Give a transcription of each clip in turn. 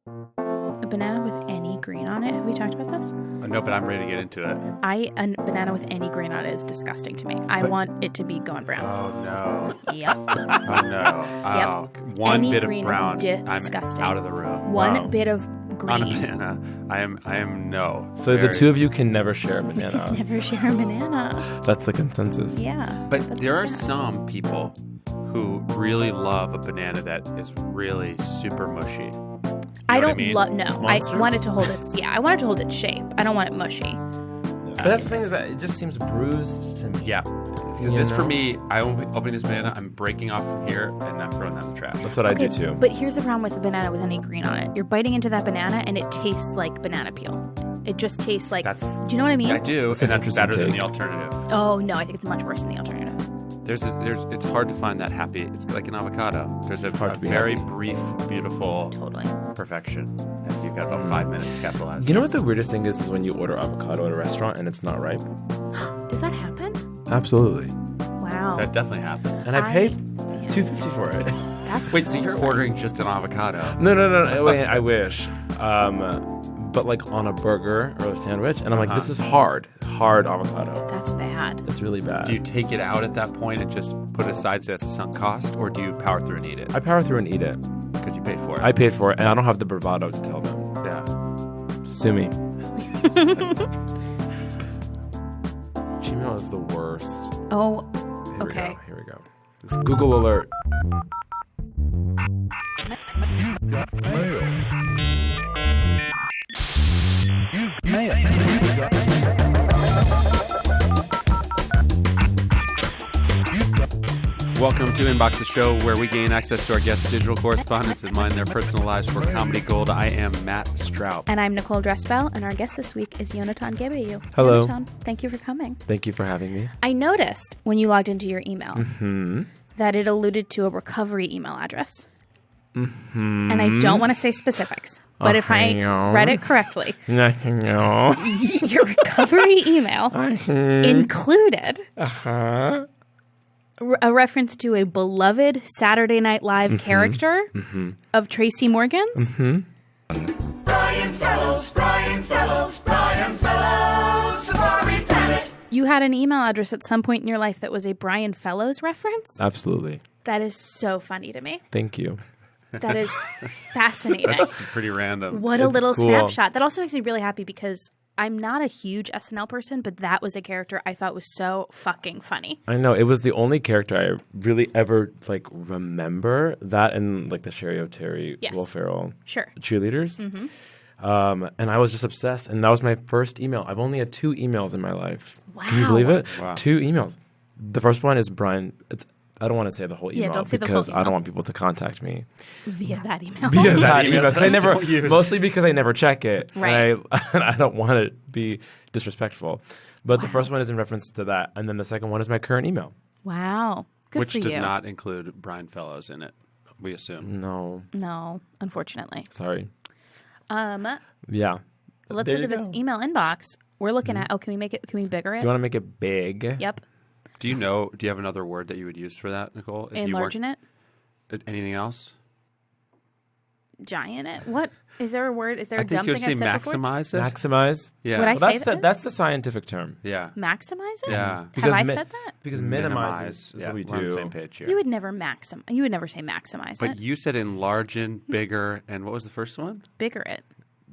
A banana with any green on it. Have we talked about this? No, but I'm ready to get into it. A banana with any green on it is disgusting to me. I want it to be going brown. Oh, no. Yep. Oh, no. Oh, Yep. one Any bit of green brown. is disgusting. I'm out of the room. One bit of green. On a banana. I am no. So the two of you can never share a banana. We could never share a banana. That's the consensus. Yeah. But that's there are sad. some people who really love a banana that is really super mushy. I what I don't mean? love. No, Monsters? I want it to hold its. Yeah, I want it to hold its shape. I don't want it mushy. But that's the thing is that it just seems bruised to me. Yeah. Because You this know? for me, opening this banana, I'm breaking off from here and I'm throwing that in the trash. That's what I do too. But here's the problem with a banana with any green on it. You're biting into that banana and it tastes like banana peel. It just tastes like. That's- do you know what I mean? I do, It's and an that's interesting better than take. the alternative. Oh no, I think it's much worse than the alternative. It's hard to find that happy. It's like an avocado. There's a hard to be very happy. brief, beautiful Totally. perfection. And you've got about 5 minutes to capitalize. You know what the weirdest thing is when you order avocado at a restaurant and it's not ripe? Does that happen? Absolutely. Wow. That definitely happens. And I paid yeah. $2.50 for it. That's Wait, so you're horrifying. ordering just an avocado? No. Wait, I wish. But like on a burger or a sandwich, and I'm like, this is hard avocado. That's bad. It's really bad. Do you take it out at that point and just put it aside so that's a sunk cost, or do you power through and eat it I power through and eat it. because you paid for it? I paid for it, and I don't have the bravado to tell them. Yeah. Sue me. Gmail is the worst. Oh, Here we go. This Google alert. Welcome to Inbox, the show where we gain access to our guests' digital correspondence and mine their personal lives for comedy gold. I am Matt Straub. and I'm Nicole Dressbell, and our guest this week is Yonatan Gebeyahu. Hello. Yonatan, thank you for coming. Thank you for having me. I noticed when you logged into your email that it alluded to a recovery email address. And I don't want to say specifics, but if I read it correctly, No. your recovery email included a reference to a beloved Saturday Night Live character of Tracy Morgan's. Brian Fellows, Safari Planet. You had an email address at some point in your life that was a Brian Fellows reference. Absolutely. That is so funny to me. Thank you. That is fascinating. That's pretty random. What a It's little cool. snapshot. That also makes me really happy because I'm not a huge SNL person, but that was a character I thought was so fucking funny. I know. It was the only character I really ever like remember. That and like the Sherry O'Terry, Yes. Will Ferrell Sure. cheerleaders. And I was just obsessed. And that was my first email. I've only had 2 emails in my life. Can you Wow. believe it? Wow. 2 emails. The first one is Brian. I don't want to say the whole Yeah, email don't say the because whole I email. don't want people to contact me Via that email. via that email email. 'Cause I never, Don't use. mostly because I never check it. Right. And I don't want to be disrespectful. But the first one is in reference to that. And then the second one is my current email. Wow. Good Which for does you. not include Brian Fellows in it, we assume. No. No, unfortunately. Sorry. Let's Yeah. look There at you this go. email inbox. We're looking at, can we bigger it? Do you want to make it big? Yep. Do you have another word that you would use for that, Nicole? If you Enlarging it? weren't- Anything else? Giant it? What? Is there a word? Is there a I think dumb you would thing say I've said before? maximize it. Maximize. Yeah. Would I Well, say that? that's the scientific term. Yeah. Maximize it? Yeah. Have Because I mi- said that? Because minimize is Yeah, what we we're on do. the same page here. You would never say maximize But it. you said enlarging, bigger, and what was the first one? Bigger it.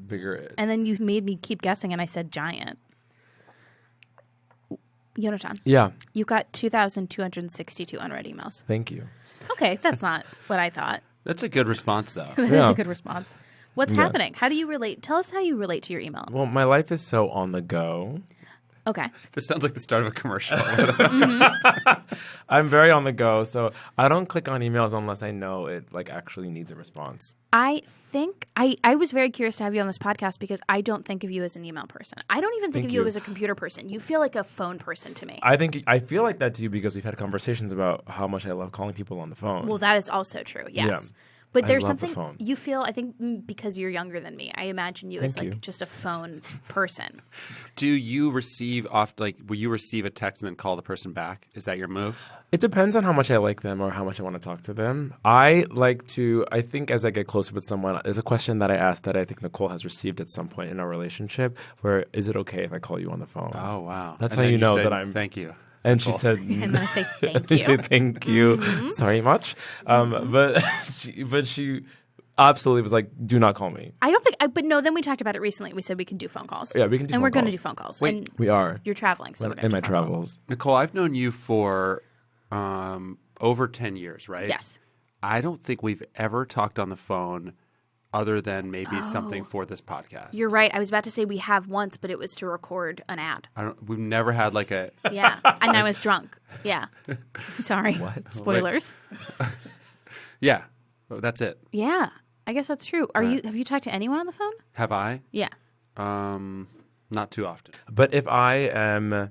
Bigger. And then you made me keep guessing, and I said giant. Yonatan, Yeah. you got 2,262 unread emails. Thank you. Okay, that's not what I thought. That's a good response, though. That is Yeah. a good response. What's Yeah. happening? How do you relate? Tell us how you relate to your email. Well, my life is so on the go. Okay. This sounds like the start of a commercial. I'm very on the go, so I don't click on emails unless I know it like actually needs a response. I think I was very curious to have you on this podcast because I don't think of you as an email person. I don't even think Thank of you you. as a computer person. You feel like a phone person to me. I feel like that too because we've had conversations about how much I love calling people on the phone. Well, that is also true. Yes. But there's love the something phone. you feel, I think, because you're younger than me, I imagine you as Thank like you. just a phone person. Do you receive will you receive a text and then call the person back? Is that your move? It depends on how much I like them or how much I want to talk to them. I think as I get closer with someone, there's a question that I asked that I think Nicole has received at some point in our relationship where, is it okay if I call you on the phone? Oh, wow. That's And how then you know said, that I'm... Thank you. And she Nicole. said... I'm going to say thank I you. said thank you. Sorry much. But she absolutely was like, do not call me. I don't think, but no, then we talked about it recently. We said we can do phone calls. Yeah, we can do and phone we're going to calls. do phone calls. Wait, and We are. you're traveling, so we're gonna In do my phone calls. travels. Nicole, I've known you for over 10 years, right? Yes. I don't think we've ever talked on the phone other than maybe something for this podcast. You're right. I was about to say we have once, but it was to record an ad. We've never had like a... Yeah. And I was drunk. Yeah. Sorry. What? Spoilers. Yeah. That's it. Yeah. I guess that's true. Have you talked to anyone on the phone? Have I? Yeah. Not too often. But if I am...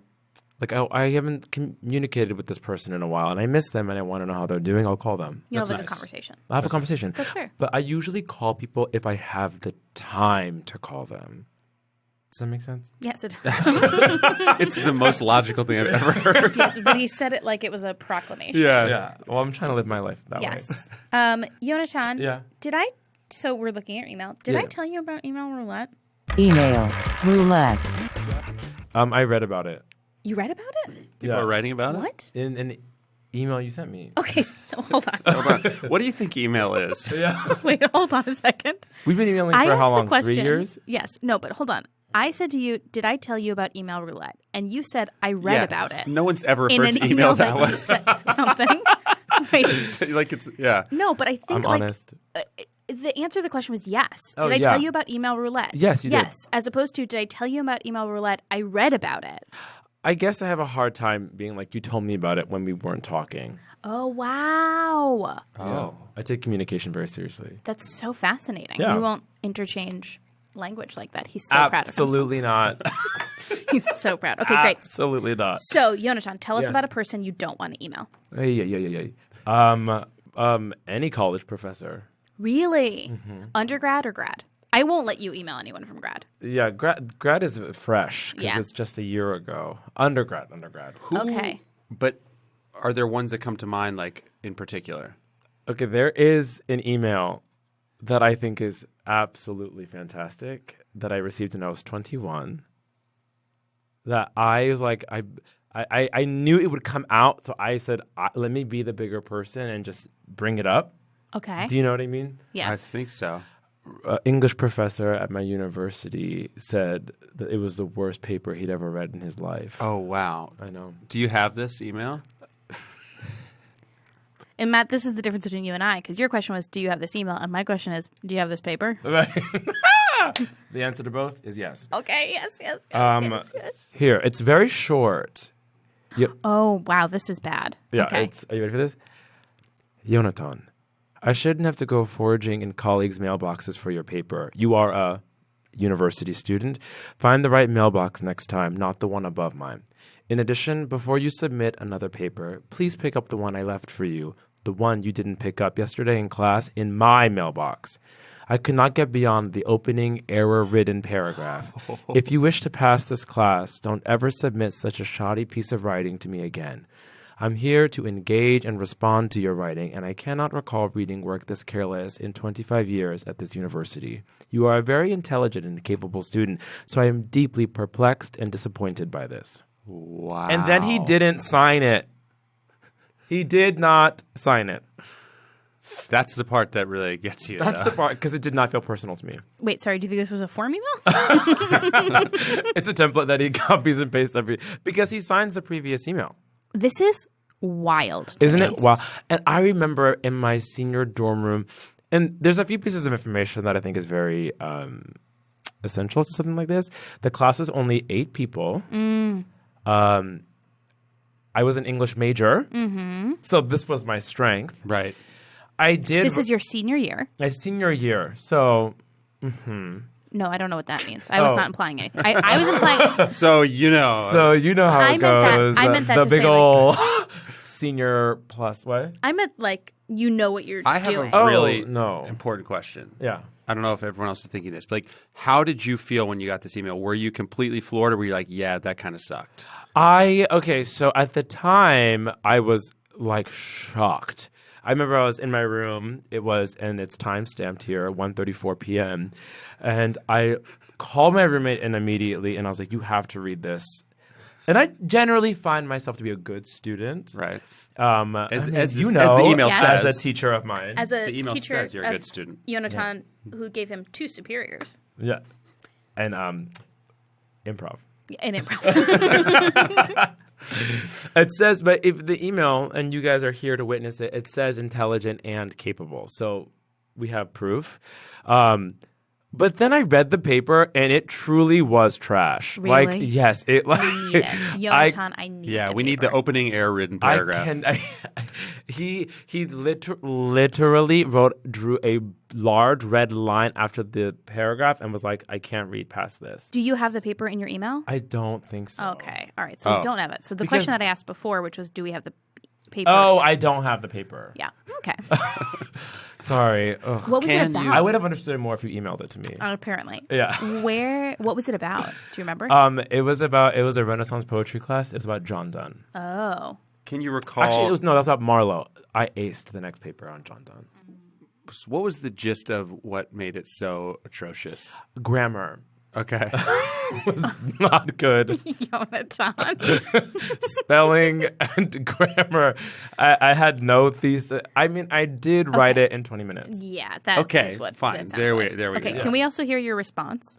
I haven't communicated with this person in a while, and I miss them, and I want to know how they're doing, I'll call them. You'll have That's a good nice. conversation. I'll have a conversation. That's fair. But I usually call people if I have the time to call them. Does that make sense? Yes, it does. It's the most logical thing I've ever heard. Yes, but he said it like it was a proclamation. Yeah. Well, I'm trying to live my life that way. Yes. Yonatan, Yeah. so we're looking at your email. Did I tell you about email roulette? Email roulette. I read about it. You read about it? People are writing about it? What? In an email you sent me. Okay, so hold on. Hold on. What do you think email is? Wait, hold on a second. We've been emailing I for asked how long? the question. 3 years? Yes. No, but hold on. I said to you, did I tell you about email roulette? And you said, I read Yeah. about it. No one's ever in heard an to email that you way. said something. Wait. Like it's, yeah. No, but I think I'm honest. the answer to the question was yes. Oh, Did I yeah. tell you about email roulette? Yes, you did. Yes, as opposed to, did I tell you about email roulette? I read about it. I guess I have a hard time being like, you told me about it when we weren't talking. Oh, wow. Yeah. I take communication very seriously. That's so fascinating. Yeah. We won't interchange language like that. He's so proud of himself. Absolutely not. He's so proud. Okay, great. Absolutely not. So, Yonatan, tell us Yes. about a person you don't want to email. Yeah. Any college professor. Really? Mm-hmm. Undergrad or grad? I won't let you email anyone from grad. Yeah, grad is fresh because Yeah. it's just a year ago. Undergrad. Okay. But are there ones that come to mind, like in particular? Okay, there is an email that I think is absolutely fantastic that I received when I was 21. That I was like, I knew it would come out, so I said, let me be the bigger person and just bring it up. Okay. Do you know what I mean? Yes. I think so. English professor at my university said that it was the worst paper he'd ever read in his life. Oh, wow. I know. Do you have this email? And Matt, this is the difference between you and I, because your question was, do you have this email? And my question is, do you have this paper? Right. The answer to both is yes. Okay, yes. Here, it's very short. Oh, wow, this is bad. Yeah, Okay. are you ready for this? Yonatan, I shouldn't have to go foraging in colleagues' mailboxes for your paper. You are a university student. Find the right mailbox next time, not the one above mine. In addition, before you submit another paper, please pick up the one I left for you, the one you didn't pick up yesterday in class, in my mailbox. I could not get beyond the opening error-ridden paragraph. If you wish to pass this class, don't ever submit such a shoddy piece of writing to me again. I'm here to engage and respond to your writing, and I cannot recall reading work this careless in 25 years at this university. You are a very intelligent and capable student, so I am deeply perplexed and disappointed by this. Wow. And then he didn't sign it. He did not sign it. That's the part that really gets you. That's though. the part, because it did not feel personal to me. Wait, sorry, do you think this was a form email? It's a template that he copies and pastes because he signs the previous email. This is wild. to Isn't me. it? Wow. And I remember in my senior dorm room, and there's a few pieces of information that I think is very essential to something like this. The class was only 8 people. I was an English major, so this was my strength. Right. I did This is your senior year. my senior year, so No, I don't know what that means. I was Oh. not implying anything. I was implying. So, you know. you know how I it meant that- goes. I meant that the to big say, like- ol' senior plus what? I meant like you know what you're I have doing. a really no. important question. Yeah. I don't know if everyone else is thinking this, but like, how did you feel when you got this email? Were you completely floored, or were you like, yeah, that kind of sucked? So at the time, I was like shocked. I remember I was in my room. And it's time stamped here, 1:34 p.m. And I called my roommate in immediately, and I was like, you have to read this. And I generally find myself to be a good student. Right. As the email says. As a teacher of mine. As a The email teacher says you're a of good student. Yonatan, who gave him 2 superiors Yeah. And improv. in improv. It says, but if the email, and you guys are here to witness it, it says intelligent and capable. So we have proof. But then I read the paper, and it truly was trash. Really? Like, yes, it like I need it. Yonatan, I need Yeah, the we need the paper. opening air-ridden paragraph. He literally drew a large red line after the paragraph and was like, I can't read past this. Do you have the paper in your email? I don't think so. Okay. All right. So we don't have it. So the Because- question that I asked before, which was, do we have the paper? Oh, I don't have the paper. Yeah. Okay. Sorry. Ugh. What was it Can you- about? I would have understood it more if you emailed it to me. Apparently. Yeah. What was it about? Do you remember? It was a Renaissance poetry class. It was about John Donne. Oh. Can you recall? Actually, that was about Marlowe. I aced the next paper on John Donne. What was the gist of what made it so atrocious? Grammar Okay. was not good. Yonatan. Spelling and grammar. I had no thesis. I mean, I did write it in 20 minutes. Yeah, that Okay, is what fine. that sounds There we like. go. Okay, can we also hear your response?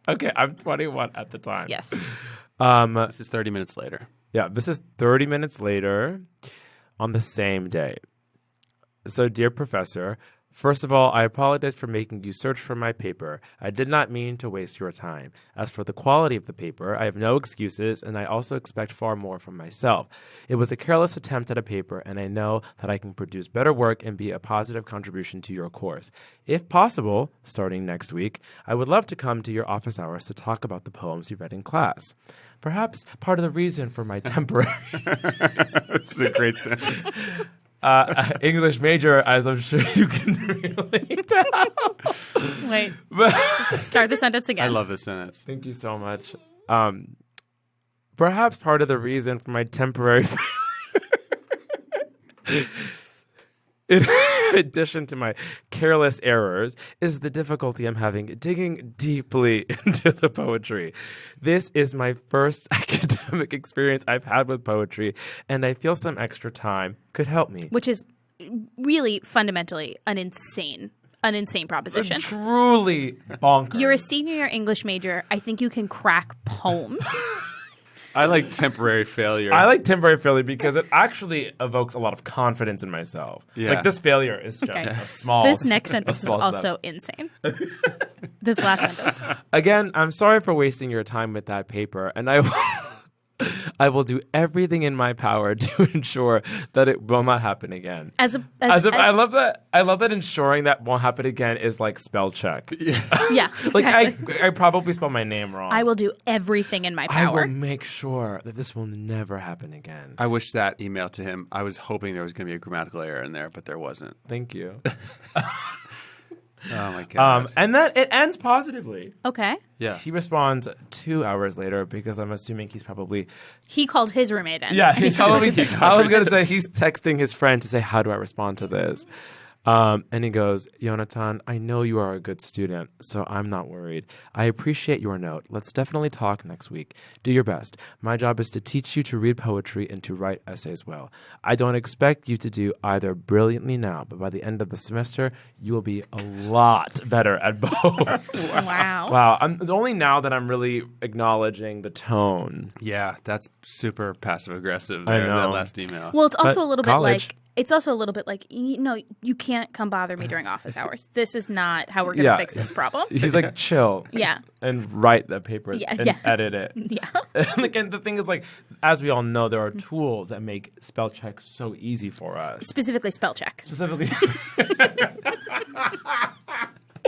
Okay, I'm 21 at the time. Yes. This is 30 minutes later. Yeah, this is 30 minutes later on the same day. So, dear professor, first of all, I apologize for making you search for my paper. I did not mean to waste your time. As for the quality of the paper, I have no excuses, and I also expect far more from myself. It was a careless attempt at a paper, and I know that I can produce better work and be a positive contribution to your course. If possible, starting next week, I would love to come to your office hours to talk about the poems you read in class. Perhaps part of the reason for my temporary That's a great sentence. English major, as I'm sure you can relate to. Wait. Start the sentence again. I love this sentence. Thank you so much. Perhaps part of the reason for my temporary in addition to my careless errors, is the difficulty I'm having digging deeply into the poetry. This is my first academic experience I've had with poetry, and I feel some extra time could help me. Which is really fundamentally an insane proposition. Truly bonkers. You're a senior year English major. I think you can crack poems. I like temporary failure. I like temporary failure because it actually evokes a lot of confidence in myself. Yeah. Like, this failure is just Okay. a small. This next sentence is small step. also insane. This last sentence. Again, I'm sorry for wasting your time with that paper, and I will do everything in my power to ensure that it will not happen again. I love that. I love that ensuring that won't happen again is like spell check. yeah, Like exactly. I probably spelled my name wrong. I will do everything in my I power. will make sure that this will never happen again. I wish that email to him. I was hoping there was going to be a grammatical error in there, but there wasn't. Thank you. Oh my god. And then it ends positively. Okay. Yeah. He responds 2 hours later because I'm assuming he's probably. He called his roommate in. Yeah, he's probably. I was going to say he's texting his friend to say, how do I respond to this? And he goes, Yonatan, I know you are a good student, so I'm not worried. I appreciate your note. Let's definitely talk next week. Do your best. My job is to teach you to read poetry and to write essays well. I don't expect you to do either brilliantly now, but by the end of the semester, you will be a lot better at both. Wow. Wow. It's only now that I'm really acknowledging the tone. Yeah, that's super passive aggressive I there, know. that last email. Well, it's also But a little college. bit like you can't come bother me during office hours. This is not how we're going to Yeah. fix this problem. He's like, chill. Yeah. And write the paper Yeah, and yeah. edit it. Yeah. And the thing is, like, as we all know, there are tools that make spell checks so easy for us. Specifically spell check. Specifically,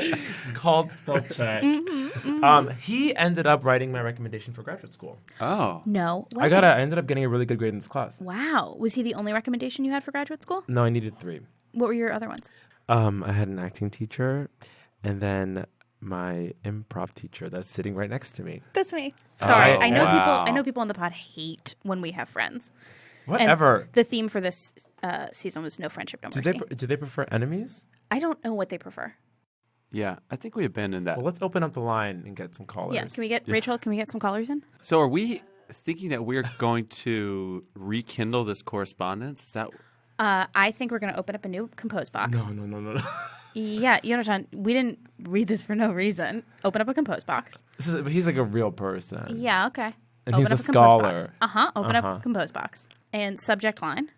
It's called spell check. He ended up writing my recommendation for graduate school. Oh. No. I way. ended up getting a really good grade in this class. Wow. Was he the only recommendation you had for graduate school? No, I needed 3. What were your other ones? I had an acting teacher, and then my improv teacher that's sitting right next to me. That's me. Sorry. Oh, I know wow. people on the pod hate when we have friends. Whatever. And the theme for this season was no friendship, no mercy. Do they prefer enemies? I don't know what they prefer. Yeah, I think we abandoned that. Well, let's open up the line and get some callers. Yeah. Can we get Rachel? Can we get some callers in? So are we thinking that we're going to rekindle this correspondence? Is that... I think we're going to open up a new compose box. No. Yeah, Yonatan, we didn't read this for no reason. Open up a compose box. He's like a real person. Yeah, okay. And open he's up a compose scholar. box. Open up a compose box. And subject line.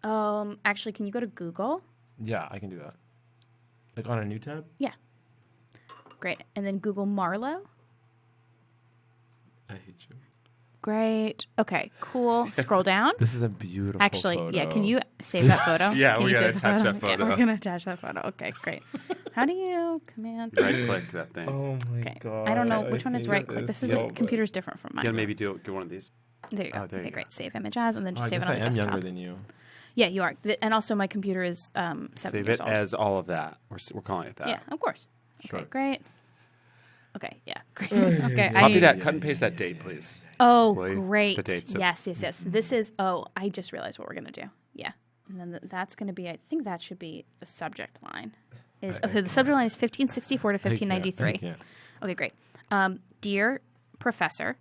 Actually, can you go to Google? Yeah, I can do that. Like on a new tab? Yeah. Great. And then Google Marlowe. I hate you. Great. Okay, cool. Scroll down. This is a beautiful Actually, photo. yeah, can you save that photo? Yeah, Can we're you gonna save the attach that photo. Yeah, we're going to attach that photo. Okay, great. How do you command? Right-click that thing. Oh my Okay. god. I don't know which one is hate right click. This is so a much. computer's different from mine. You gotta maybe get one of these. There you go. Oh, there Okay, you go. great. Save image as, and then Oh, just I save guess it I on the am desktop. younger than you. Yeah, you are. And also, my computer is 7 Save years it old. as all of that. We're calling it that. Yeah, of course. Sure. Okay, great. Okay, yeah, great. Okay, Copy that. Cut and paste that date, please. Oh, Will you? great. The dates of- Yes. This is. Oh, I just realized what we're gonna do. Yeah, and then that's gonna be. I think that should be the subject line. Okay, the subject line is 1564 to 1593. I can't. Okay, great. Dear Professor,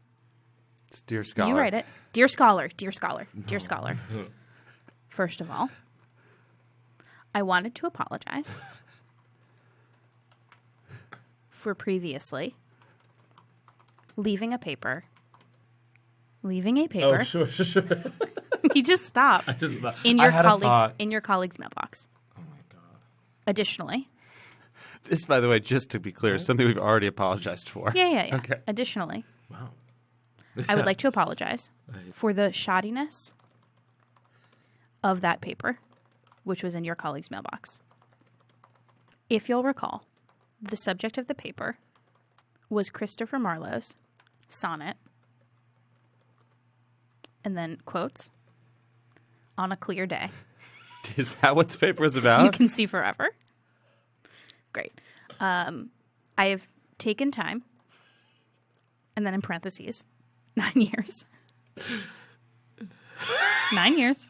It's Dear Scholar. you write it. Dear Scholar, dear Scholar, dear Scholar. First of all, I wanted to apologize for previously leaving a paper. Oh, sure. He just stopped in I your had a colleague's thought. mailbox. Oh my god. Additionally, This, by the way, just to be clear, is something we've already apologized for. yeah. Okay. Additionally, Wow. I would like to apologize for the shoddiness of that paper, which was in your colleague's mailbox. If you'll recall, the subject of the paper was Christopher Marlowe's sonnet, and then quotes, on a clear day. Is that what the paper is about? You can see forever. Great. I have taken time, and then in parentheses, 9 years. 9 years.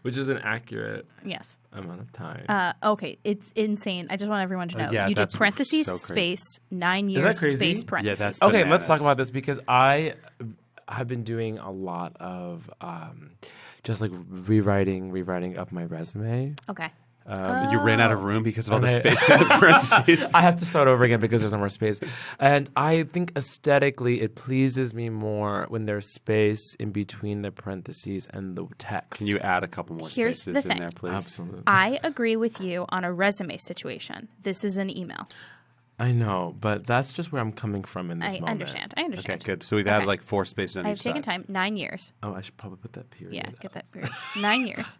Which is an accurate Yes. amount of time. Okay, it's insane. I just want everyone to know. yeah, You do that's parentheses, so crazy. space, 9 that years, crazy? space, Yeah, parentheses. that's- Okay, let's bananas. talk about this because I have been doing a lot of just like rewriting up my resume. Okay. You ran out of room because of all the And I- space in the parentheses. I have to start over again because there's no more space. And I think aesthetically it pleases me more when there's space in between the parentheses and the text. Can you add a couple more Here's spaces the in thing. there, please? Absolutely. I agree with you on a resume situation. This is an email. I know, but that's just where I'm coming from in this I moment. understand. I Okay, understand. good. So we've Okay. added like 4 spaces on I each have taken side. time, 9 years. Oh, I should probably put that period. Yeah, get that period. 9 years.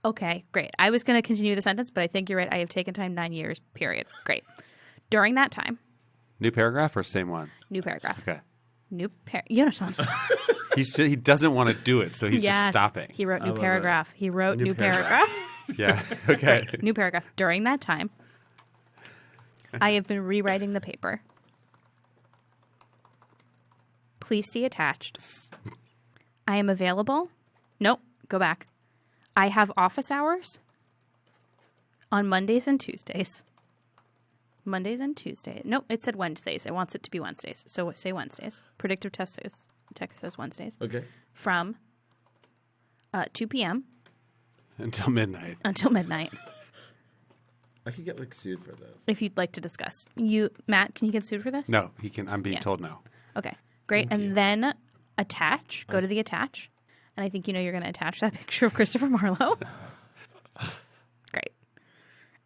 Okay, great. I was going to continue the sentence, but I think you're right. I have taken time, 9 years, period. Great. During that time, New paragraph or same one? new paragraph. Okay. Yonatan. He doesn't want to do it, so he's just stopping. He wrote new love paragraph. He wrote New new paragraph. paragraph. Yeah. Okay. New paragraph. During that time, I have been rewriting the paper. Please see attached. I am available. Nope. Go back. I have office hours on Mondays and Tuesdays. Mondays and Tuesdays. Nope, it said Wednesdays. It wants it to be Wednesdays. So say Wednesdays. Predictive text says Wednesdays. Okay. From 2 p.m. Until midnight. until midnight. I could get like sued for this. If you'd like to discuss. Matt, can you get sued for this? No, he can. I'm being Yeah. told no. Okay, great. And then attach. Go to the attach. And I think you're going to attach that picture of Christopher Marlowe. Great.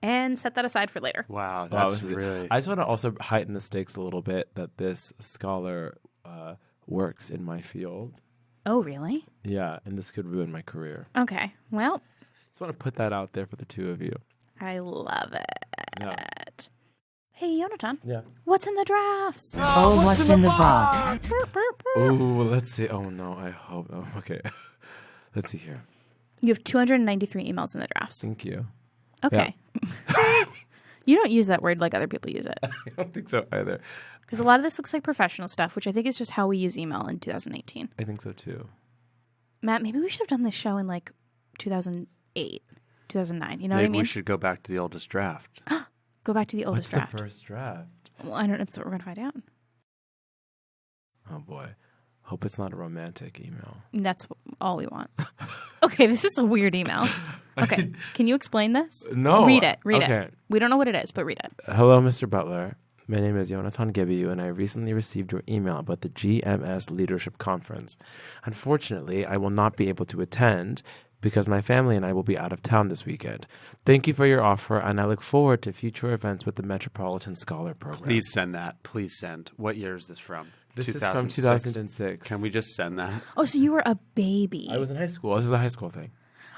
And set that aside for later. Wow, Wow, that's this is- really. I just want to also heighten the stakes a little bit that this scholar works in my field. Oh, really? Yeah, and this could ruin my career. Okay. Well, Just want to put that out there for the two of you. I love it. Yeah. Hey, Yonatan. Yeah. What's in the drafts? Oh, what's in the box? Ooh, let's see. Oh, no, I hope. Oh, okay. Let's see here. You have 293 emails in the drafts. Thank you. Okay. You don't use that word like other people use it. I don't think so either. Because a lot of this looks like professional stuff, which I think is just how we use email in 2018. I think so, too. Matt, maybe we should have done this show in like 2008, 2009. You know what I Maybe mean? we should go back to the oldest draft. Go back to the oldest draft. What's the first draft? Well, I don't know. That's what we're going to find out. Oh, boy. Hope it's not a romantic email. And that's all we want. Okay, this is a weird email. Okay, can you explain this? No. Read it. Read Okay. it. We don't know what it is, but read it. Hello, Mr. Butler. My name is Yonatan Gebeyahu, and I recently received your email about the GMS Leadership Conference. Unfortunately, I will not be able to attend because my family and I will be out of town this weekend. Thank you for your offer, and I look forward to future events with the Metropolitan Scholar Program. Please send that. Please send. What year is this from? This is from 2006. Can we just send that? Oh, so you were a baby. I was in high school. This is a high school thing.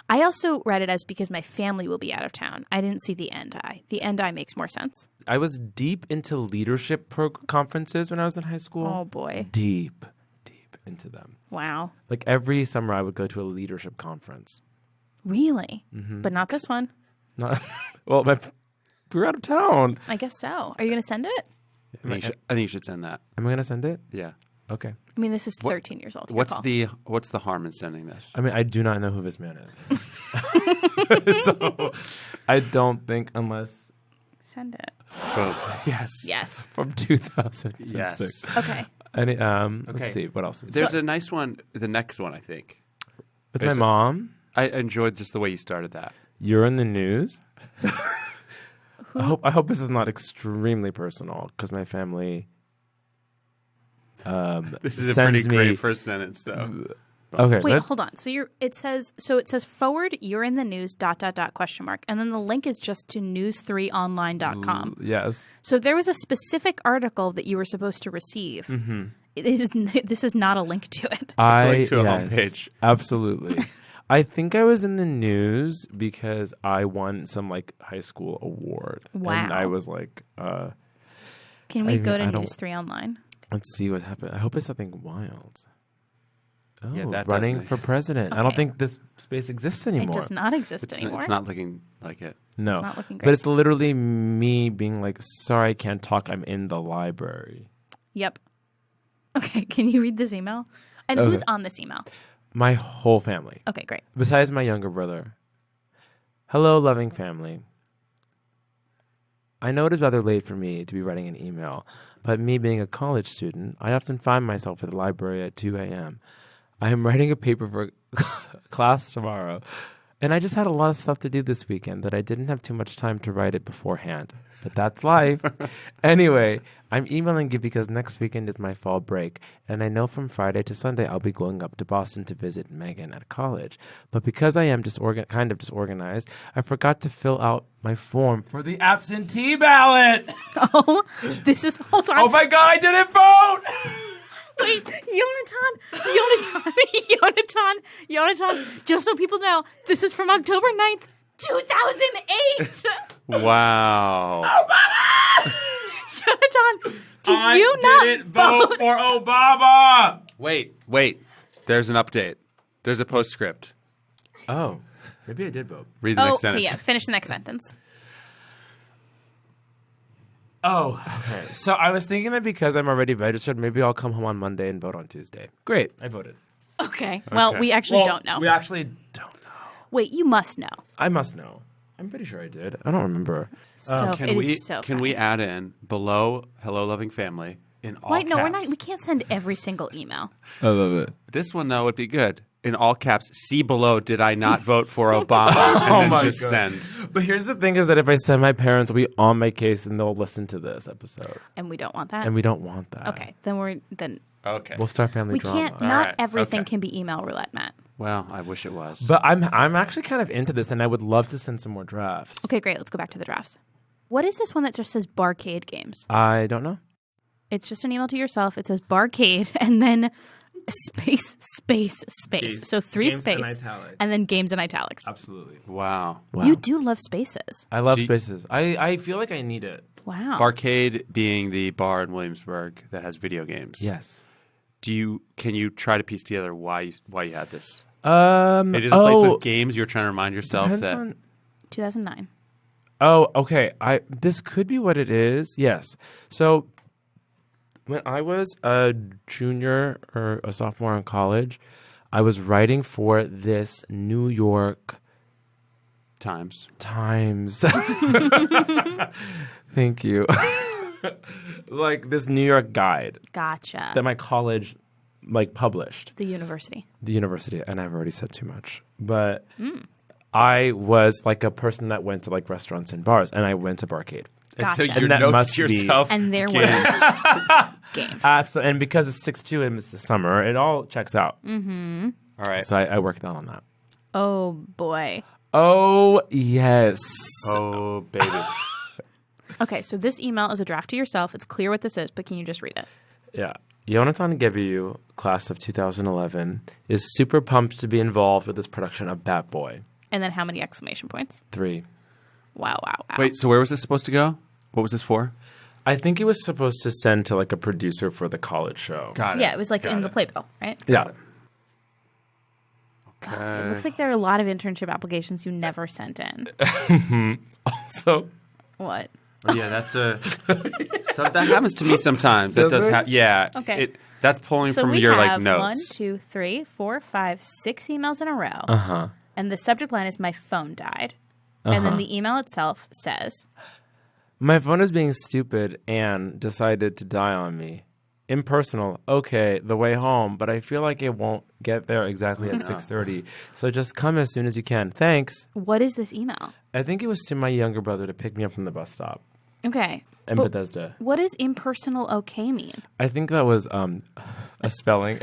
I also read it as because my family will be out of town. I didn't see the end eye. The end eye makes more sense. I was deep into leadership conferences when I was in high school. Oh, boy. Deep into them. Wow. Like every summer I would go to a leadership conference. Really? Mm-hmm. But not this one. Not, well, we were out of town. I guess so. Are you going to send it? I think you should send that. Am I going to send it? Yeah. Okay. I mean, this is 13 years old. Your What's call. the harm in sending this? I mean, I do not know who this man is. So I don't think unless Send it. Boom. yes. Yes. From 2006. Yes. Okay. Any, Okay. Let's see what else is There's a nice one. The next one, I think. with my there's a- mom. I enjoyed just the way you started that. You're in the news. I hope this is not extremely personal because my family. This is a pretty sends me. great first sentence, though. Okay. Wait, so hold on. So it says forward, you're in the news, .. question mark. And then the link is just to news3online.com. yes. So there was a specific article that you were supposed to receive. Mm-hmm. This is not a link to it. link to a homepage. Absolutely. I think I was in the news because I won some like high school award. Wow. And I was like, Can we I go mean, to I don't- News3 Online? let's see what happened. I hope it's something wild. Oh, Yeah, that running doesn't- for president. I don't Okay. think this space exists anymore. It does not exist It's, anymore. it's not looking like it. No. It's not looking But great. it's literally me being like, sorry, I can't talk. I'm in the library. Yep. Okay, can you read this email? And Okay. who's on this email? My whole family. Okay, great. Besides my younger brother. Hello, loving family. I know it is rather late for me to be writing an email, but me being a college student, I often find myself at the library at 2 a.m. I am writing a paper for class tomorrow, and I just had a lot of stuff to do this weekend that I didn't have too much time to write it beforehand. But that's life. Anyway, I'm emailing you because next weekend is my fall break, and I know from Friday to Sunday I'll be going up to Boston to visit Megan at college. But because I am kind of disorganized, I forgot to fill out my form for the absentee ballot. Oh, hold on. Oh my God, I didn't vote! Wait, Yonatan, just so people know, this is from October 9th, 2008. Wow. Yonatan, did you not vote? for Obama. Wait. There's an update. There's a postscript. Oh, maybe I did vote. Read the Oh, next okay, sentence. yeah, finish the next sentence. Oh, okay. So I was thinking that because I'm already registered, maybe I'll come home on Monday and vote on Tuesday. Great, I voted. Okay, well, Okay. we actually don't know. We actually don't know. Wait, you must know. I must know. I'm pretty sure I did. I don't remember. So Can it we is so can funny. we add in below hello loving family in all Wait, no, we're caps? not. We can't send every single email. I love it. This one though would be good. In all caps, see below, did I not vote for Obama? And then my just God. send. But here's the thing is that if I send my parents, they'll be on my case and they'll listen to this episode. And we don't want that. And we don't want that. Okay, then Okay. We'll start family we drama. can't. Not right, everything okay. can be email roulette, Matt. Well, I wish it was. But I'm actually kind of into this and I would love to send some more drafts. Okay, great. Let's go back to the drafts. What is this one that just says Barcade Games? I don't know. It's just an email to yourself. It says Barcade, and then space. Games- So 3 games space. and italics. And then games and italics. Absolutely. Wow. Wow. You do love spaces. I love Do you- spaces. I feel like I need it. Wow. Barcade being the bar in Williamsburg that has video games. Yes. Can you try to piece together why you had this? It It is a place with games. You're trying to remind yourself depends that on- 2009. Oh, okay. This could be what it is. Yes. So when I was a junior or a sophomore in college, I was writing for this New York Times. Times. Thank you. Like this New York guide Gotcha. that my college published. The university. The university, and I've already said too much. But I was like a person that went to like restaurants and bars, and I went to Barcade. And so Gotcha. your And that notes must to be- yourself. And there games. were games. Absolutely, and because it's 6-2 and it's the summer, it all checks out. All right. So I worked out on that. Oh, boy. Oh yes. Oh, baby. Okay, so this email is a draft to yourself. It's clear what this is, but can you just read it? Yeah. Yonatan Gebeyahu, class of 2011, is super pumped to be involved with this production of Bat Boy. And then how many exclamation points? 3. Wow. Wait, so where was this supposed to go? What was this for? I think it was supposed to send to like a producer for the college show. Got it. Yeah, it was like Got in it. the playbill, right? Yeah. It looks like there are a lot of internship applications you never sent in. So What? Yeah, that's a. So that happens to me sometimes. That does happen. Yeah. Okay. That's pulling So from we your have notes. 1, 2, 3, 4, 5, 6 emails in a row. Uh-huh. And the subject line is "My phone died." And then the email itself says, my phone is being stupid and decided to die on me. Impersonal. Okay, the way home, but I feel like it won't get there exactly at 6:30. So just come as soon as you can. Thanks. "What is this email?" I think it was to my younger brother to pick me up from the bus stop Okay. in But Bethesda. what does impersonal okay mean? I think that was a spelling.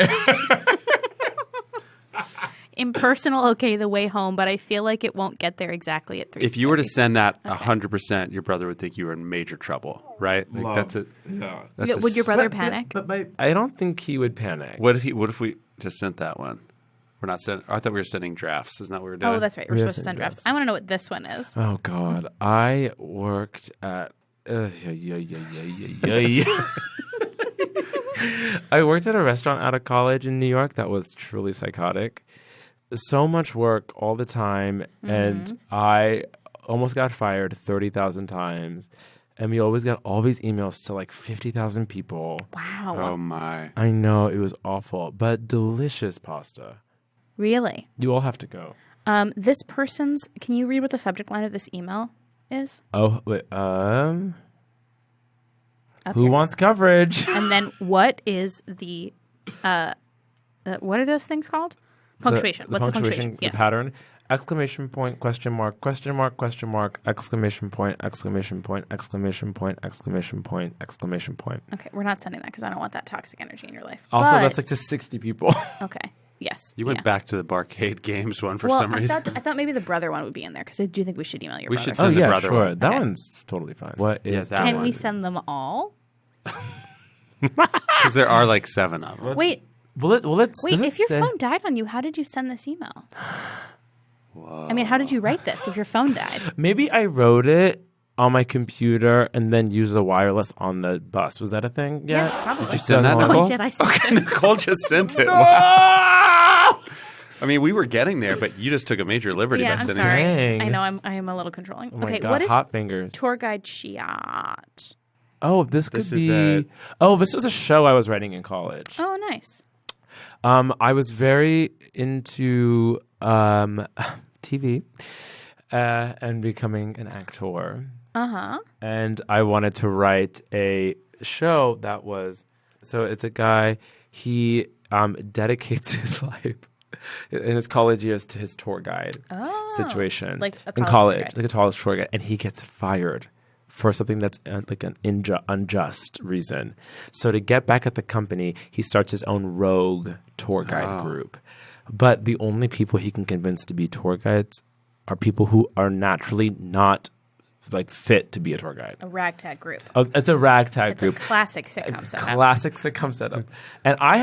Impersonal okay the way home, but I feel like it won't get there exactly at 3:30. If you were to send that 100%, your brother would think you were in major trouble, right? Like that's it. Yeah. That's Would your brother panic? But I don't think he would panic. What if we just sent that one? We're not sending. I thought we were sending drafts. Isn't that what we're doing? Oh, that's right. We're We are supposed to send sending drafts. drafts. I want to know what this one is. Oh God, I worked at. I worked at a restaurant out of college in New York that was truly psychotic. So much work all the time, and I almost got fired 30,000 times. And we always got all these emails to like 50,000 people. Wow. Oh my. I know, it was awful, but delicious pasta. Really? You all have to go. This person's. Can you read what the subject line of this email is? Oh, wait, Up who here. wants coverage? And then what is the? What are those things called? Punctuation. What's the punctuation? The Yes. pattern. Exclamation point, question mark, question mark, question mark, exclamation point, exclamation point, exclamation point, exclamation point, exclamation point. Okay, we're not sending that because I don't want that toxic energy in your life. Also, But- that's like to 60 people. okay. Yes. You went yeah. back to the Barcade Games one for Well, some reason. I thought maybe the brother one would be in there because I do think we should email your We brother. should send the brother sure. one. That Okay. one's totally fine. What is that Can one. we send them all? Because there are like 7 of them. Wait, Let's. wait. If your phone died on you, how did you send this email? Whoa. I mean, how did you write this if your phone died? Maybe I wrote it on my computer and then used the wireless on the bus. Was that a thing? Yeah, Yeah. probably. Did you send that, Oh, Oh, Nicole? I did. I sent it. Nicole just sent it. Wow. I mean, we were getting there, but you just took a major liberty Yeah, by I'm sending sorry. it. Dang. I know I am a little controlling. Oh my Okay, God, what is hot fingers. tour guide Chiat? Oh, this could This is be. a- This was a show I was writing in college. Oh, nice. I was very into TV and becoming an actor. And I wanted to write a show that was. So it's a guy, he dedicates his life in his college years to his tour guide situation. Like a in college college, tour guide. like a college tour guide. And he gets fired for something that's like an unjust reason. So to get back at the company, he starts his own rogue tour guide group. But the only people he can convince to be tour guides are people who are naturally not fit to be a tour guide. A ragtag group. It's a ragtag It's group. a classic sitcom setup. Classic sitcom setup. And I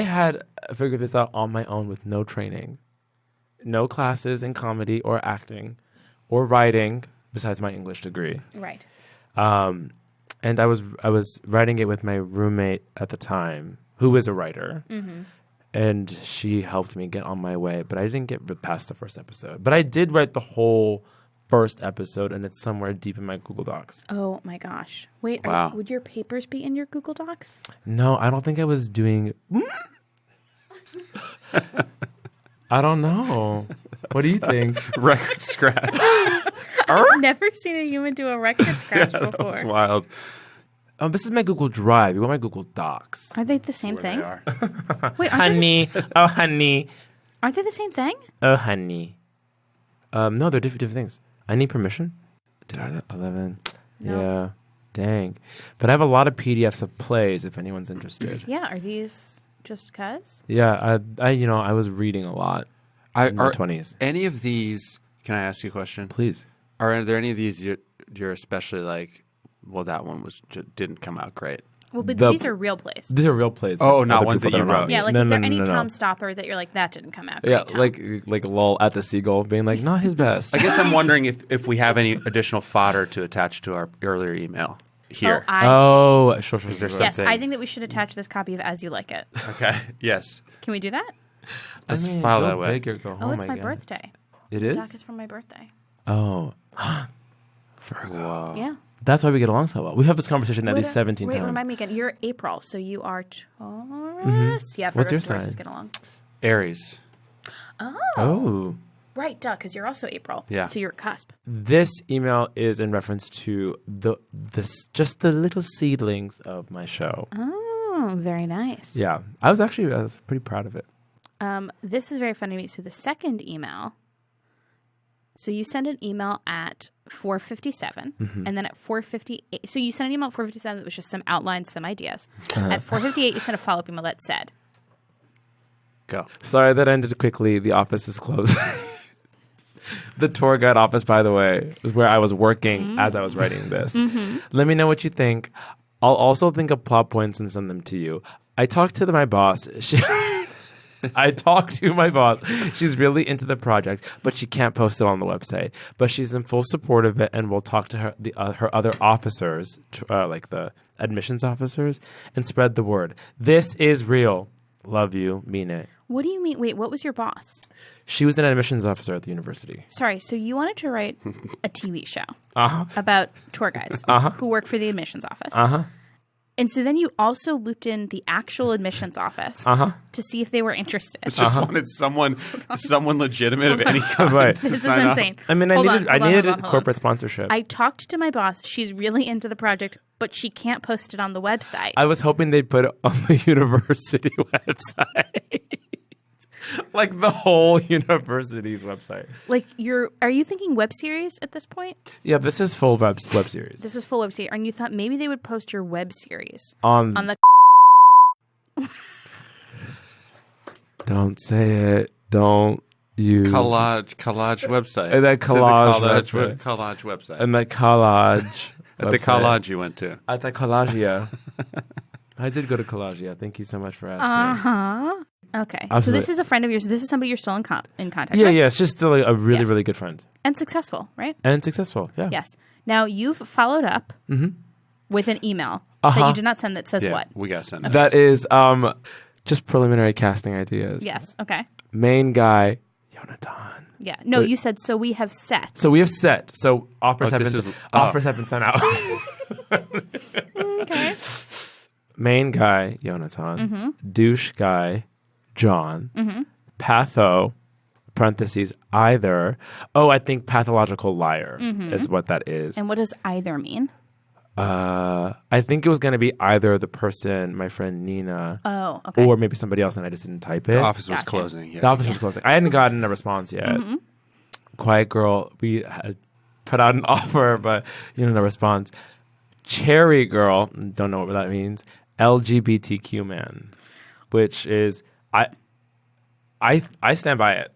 had figured this out on my own with no training, no classes in comedy or acting or writing besides my English degree. Right. And I was writing it with my roommate at the time, who is a writer. Mm-hmm. And she helped me get on my way, but I didn't get past the first episode. But I did write the whole first episode, and it's somewhere deep in my Google Docs. Oh my gosh. Wait, Wow. would your papers be in your Google Docs? No, I don't think I was doing... I don't know. What do you think? Record scratch. I've never seen a human do a record scratch That before. was wild. This is my Google Drive. You want my Google Docs? Are they the same thing? They are. Wait, Honey. Oh, honey. Aren't they the same thing? Oh, honey. No, they're different things. I need permission. Did I? 11. No. Yeah. Dang. But I have a lot of PDFs of plays if anyone's interested. Yeah, are these just cuz? Yeah, I was reading a lot in my Are 20s. any of these, can I ask you a question? Please. Are there any of these you're especially like, well, that one didn't come out great? Well, but The- these are real plays. These are real plays. Oh, of not other ones people that you are around wrote. me. Yeah, like No, is no, there no, any no, no. Tom Stopper that you're like, that didn't come out great, Yeah, Tom? like lol at the seagull, being like, not his best. I guess I'm wondering if we have any additional fodder to attach to our earlier email here. Oh, I see. Oh, sure. Is there Yes, something? I think that we should attach this copy of As You Like It. Okay. Yes. Can we do that? Let's file go that way. big or go home, Oh, it's my guess. birthday. It The is? doc is for my birthday. Oh. Whoa. Yeah. That's why we get along so well. We have this conversation at least 17 wait, times. remind me again. You're April, so you are Taurus. Yeah, What's your Virgos and Tauruses sign? get along. Aries. Oh. Right, duh, because you're also April. Yeah. So you're cusp. This email is in reference to the little seedlings of my show. Oh, very nice. Yeah. I was pretty proud of it. This is very funny to me. So the second email, so you send an email at 4:57, and then at 4:58. So you sent an email at 4:57 that was just some outlines, some ideas. At 4:58, you sent a follow-up email that said, Go. Sorry that ended quickly. The office is closed. The tour guide office, by the way, is where I was working as I was writing this. Let me know what you think. I'll also think of plot points and send them to you. I talked to my boss. I talked to my boss. She's really into the project, but she can't post it on the website. But she's in full support of it, and we'll talk to her other officers, like the admissions officers, and spread the word. This is real. Love you. Mean it. what do you mean? Wait, what was your boss? She was an admissions officer at the university. Sorry, so you wanted to write a TV show Uh-huh. about tour guides who work for the admissions office. Uh-huh. And so then you also looped in the actual admissions office to see if they were interested. Just wanted someone legitimate of any kind Right. to This is sign up. insane. I mean, I Hold needed on, hold on. corporate sponsorship. I talked to my boss. She's really into the project, but she can't post it on the website. I was hoping they'd put it on the university website. Like the whole university's website. Like, are you thinking web series at this point? Yeah, this is full web series. This was full web series, and you thought maybe they would post your web series on the. Don't say it. Don't you. Collage website. And that Say the collage collage website. And the collage. At the website. collage you went to. At the collagia. I did go to collagia. Thank you so much for asking. Okay, so Absolutely. this is a friend of yours. This is somebody you're still in contact Yeah, with? yeah. It's just still a really, Yes. really good friend. And successful, right? And successful. Yeah. Yes. Now, you've followed up with an email that you did not send that says Yeah, what? we got to send it. That is just preliminary casting ideas. Yes. Okay. Main guy, Yonatan. Yeah. No, you said, so we have set. So we have set. So offers, have, this been, is- offers have been sent out. Okay. Main guy, Yonatan. Douche guy, John. Patho, parentheses, either. Oh, I think pathological liar is what that is. And what does either mean? I think it was going to be either the person, my friend Nina, Oh, okay. or maybe somebody else, and I just didn't type it. The office was Gotcha. closing. Yeah. The office was closing. I hadn't gotten a response yet. Quiet girl, we had put out an offer, but no response. Cherry girl, don't know what that means. LGBTQ Man, which is I stand by it.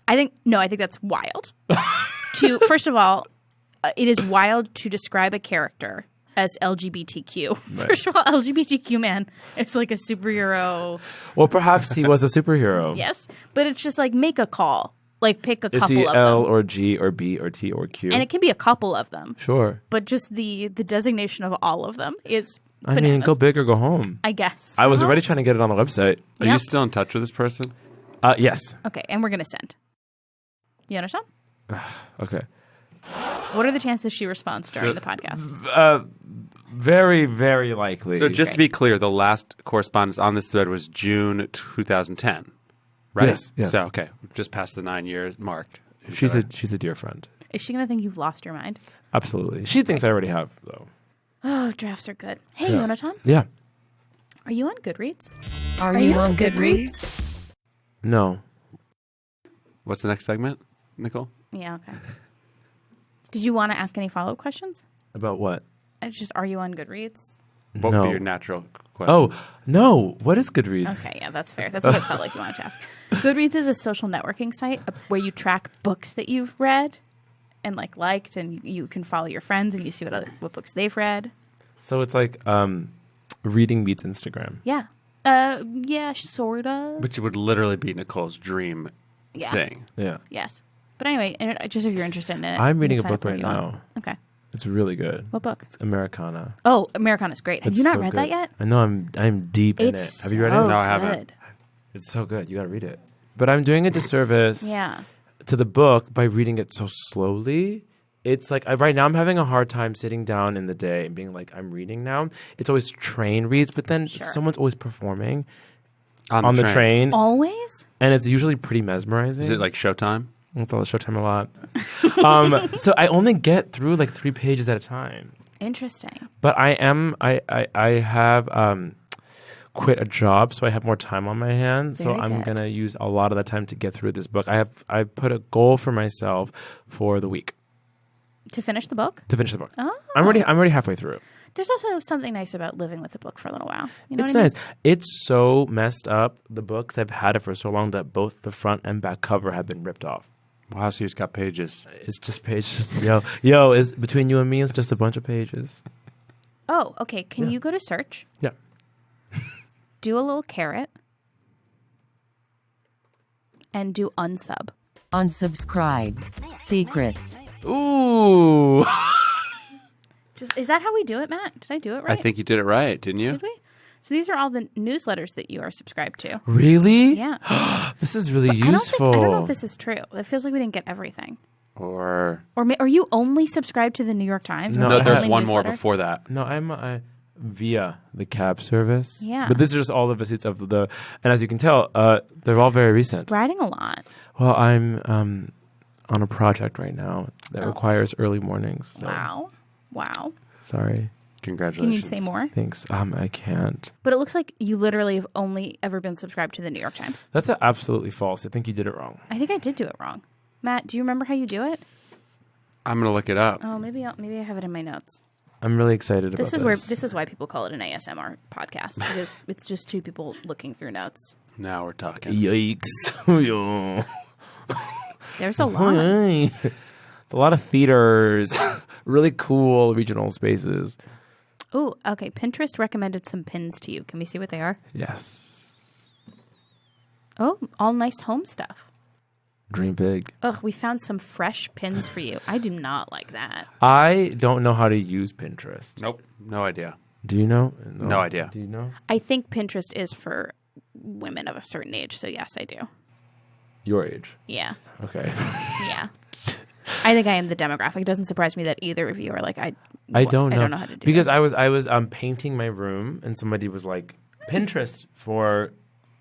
I think that's wild. First of all, it is wild to describe a character as LGBTQ. First of all, LGBTQ Man is like a superhero. Well, perhaps he was a superhero. Yes, but it's just like make a call. Like pick a Is couple he of L them. or G or B or T or Q? And it can be a couple of them. Sure. But just the designation of all of them is I bananas. mean, go big or go home. I guess. I was already trying to get it on the website. Are you still in touch with this person? Yes. Okay, and we're going to send. Yonatan? Okay. What are the chances she responds during the podcast? Very, very likely. So just to be clear, the last correspondence on this thread was June 2010, right? Yes. So, okay, just past the 9-year mark. she's a dear friend. Is she going to think you've lost your mind? Absolutely. She thinks I already have, though. Oh, drafts are good. Hey, Yeah. Yonatan, Yeah. are you on Goodreads? Are you on Goodreads? No. What's the next segment, Nicole? Yeah, okay. Did you want to ask any follow-up questions? About what? Just, are you on Goodreads? What No. would be your natural question? Oh, no. What is Goodreads? Okay, yeah, that's fair. That's what it felt like you wanted to ask. Goodreads is a social networking site where you track books that you've read and liked, and you can follow your friends and you see what books they've read. So it's like reading meets Instagram. Yeah. Yeah, sort of. Which would literally be Nicole's dream Yeah. thing. Yeah. Yes. But anyway, just if you're interested in it. I'm you reading can a sign up book right when you want. now. Okay. It's really good. What book? It's Americana. Oh, Americana's great. Have It's you not so read good. that yet? I know. I'm deep in It's it. Have you read so it? No, I haven't. good. It's so good. You got to read it. But I'm doing a disservice Yeah. to the book by reading it so slowly. It's like right now I'm having a hard time sitting down in the day and being like, I'm reading now. It's always train reads, but then Sure. someone's always performing On the train. Always? And it's usually pretty mesmerizing. Is it like Showtime? It's all the Showtime a lot. So I only get through like 3 pages at a time. Interesting. But I have quit a job, so I have more time on my hands. So Very I'm good. gonna use a lot of the time to get through this book. I put a goal for myself for the week To finish the book? to finish the book. Oh. I'm already halfway through. There's also something nice about living with a book for a little while. You know It's what I mean? nice. It's so messed up. The books I've had it for so long that both the front and back cover have been ripped off. Wow, so you've got pages. It's just pages. Yo, is between you and me, it's just a bunch of pages. Oh, okay. Can Yeah. you go to search? Yeah. Do a little caret. And do unsub. Unsubscribe. Secrets. Ooh. Is that how we do it, Matt? Did I do it right? I think you did it right, didn't you? Did we? So these are all the newsletters that you are subscribed to. Really? Yeah. This is really I useful. don't know if this is true. It feels like we didn't get everything. Or Or are you only subscribed to the New York Times? No, That's no, the there's only one more newsletter? before that. No, I'm via the cab service. Yeah. But this is just all the receipts of the, and as you can tell, they're all very recent. Riding a lot. Well, I'm on a project right now that requires early mornings. So Wow. Sorry. Can Congratulations. you say more? Thanks. I can't. But it looks like you literally have only ever been subscribed to the New York Times. That's absolutely false. I think you did it wrong. I think I did do it wrong. Matt, do you remember how you do it? I'm going to look it up. Oh, maybe I have it in my notes. I'm really excited about this. This is why people call it an ASMR podcast, because it's just two people looking through notes. Now we're talking. Yikes. There's a lot. It's a lot of theaters, really cool regional spaces. Oh, okay. Pinterest recommended some pins to you. Can we see what they are? Yes. Oh, all nice home stuff. Dream big. Ugh, we found some fresh pins for you. I do not like that. I don't know how to use Pinterest. Nope. No idea. Do you know? No idea. Do you know? I think Pinterest is for women of a certain age, so yes, I do. Your age. Yeah. Okay. Yeah. I think I am the demographic. It doesn't surprise me that either of you are like, I don't know. I don't know how to do because this. I was painting my room and somebody was like, Pinterest for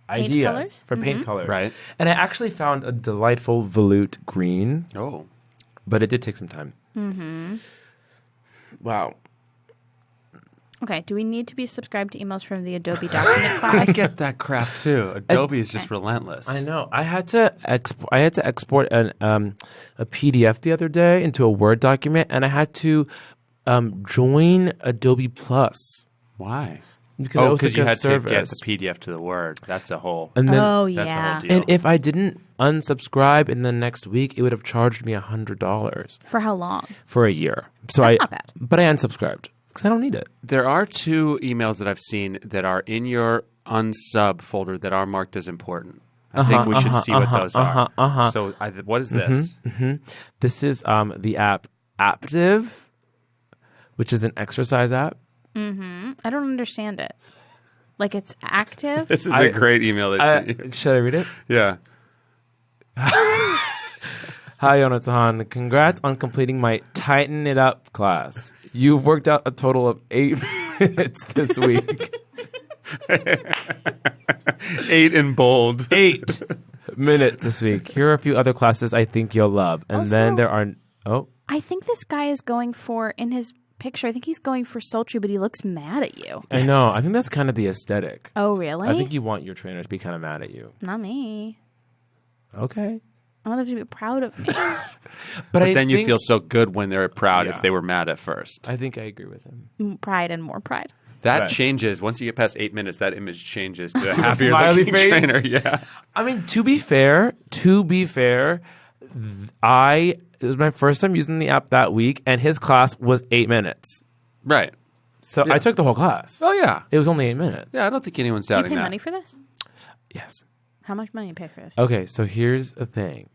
Paint ideas colors? for paint colors. Right. And I actually found a delightful volute green, Oh. but it did take some time. Mm-hmm. Wow. Okay, do we need to be subscribed to emails from the Adobe document I cloud? get that crap too. Adobe is just relentless. I know. I had to export a PDF the other day into a Word document, and I had to join Adobe Plus. Why? Because Because you had to get the PDF to the Word. That's a whole. And then, Oh, That's a yeah. whole deal. and if I didn't unsubscribe in the next week, it would have charged me $100 For how long? for a year. So That's not bad. But I unsubscribed because I don't need it. There are 2 emails that I've seen that are in your unsub folder that are marked as important. I think we should see what those are. So what is this? This is the app Active, which is an exercise app. I don't understand it. Like it's active. This is a great email. Should I read it? Yeah. Hi, Yonatan. Congrats on completing my Tighten It Up class. You've worked out a total of 8 minutes this week. 8 in bold. 8 minutes this week. Here are a few other classes I think you'll love. And then Also- there are... Oh, I think this guy is going for, in his picture, I think he's going for sultry, but he looks mad at you. I know. I think that's kind of the aesthetic. Oh, really? I think you want your trainer to be kind of mad at you. Not me. Okay. I want them to be proud of me. But Then you feel so good when they're proud Yeah. if they were mad at first. I think I agree with him. Pride and more pride. That Right. changes. Once you get past 8 minutes, that image changes to a a happier smiley looking face? trainer. Yeah. I mean, to be fair, it was my first time using the app that week, and his class was 8 minutes. Right. So Yeah. I took the whole class. Oh, yeah. It was only 8 minutes. Yeah, I don't think anyone's Do you doubting pay that. money for this? Yes. How much money do you pay for this? Okay, so here's the thing.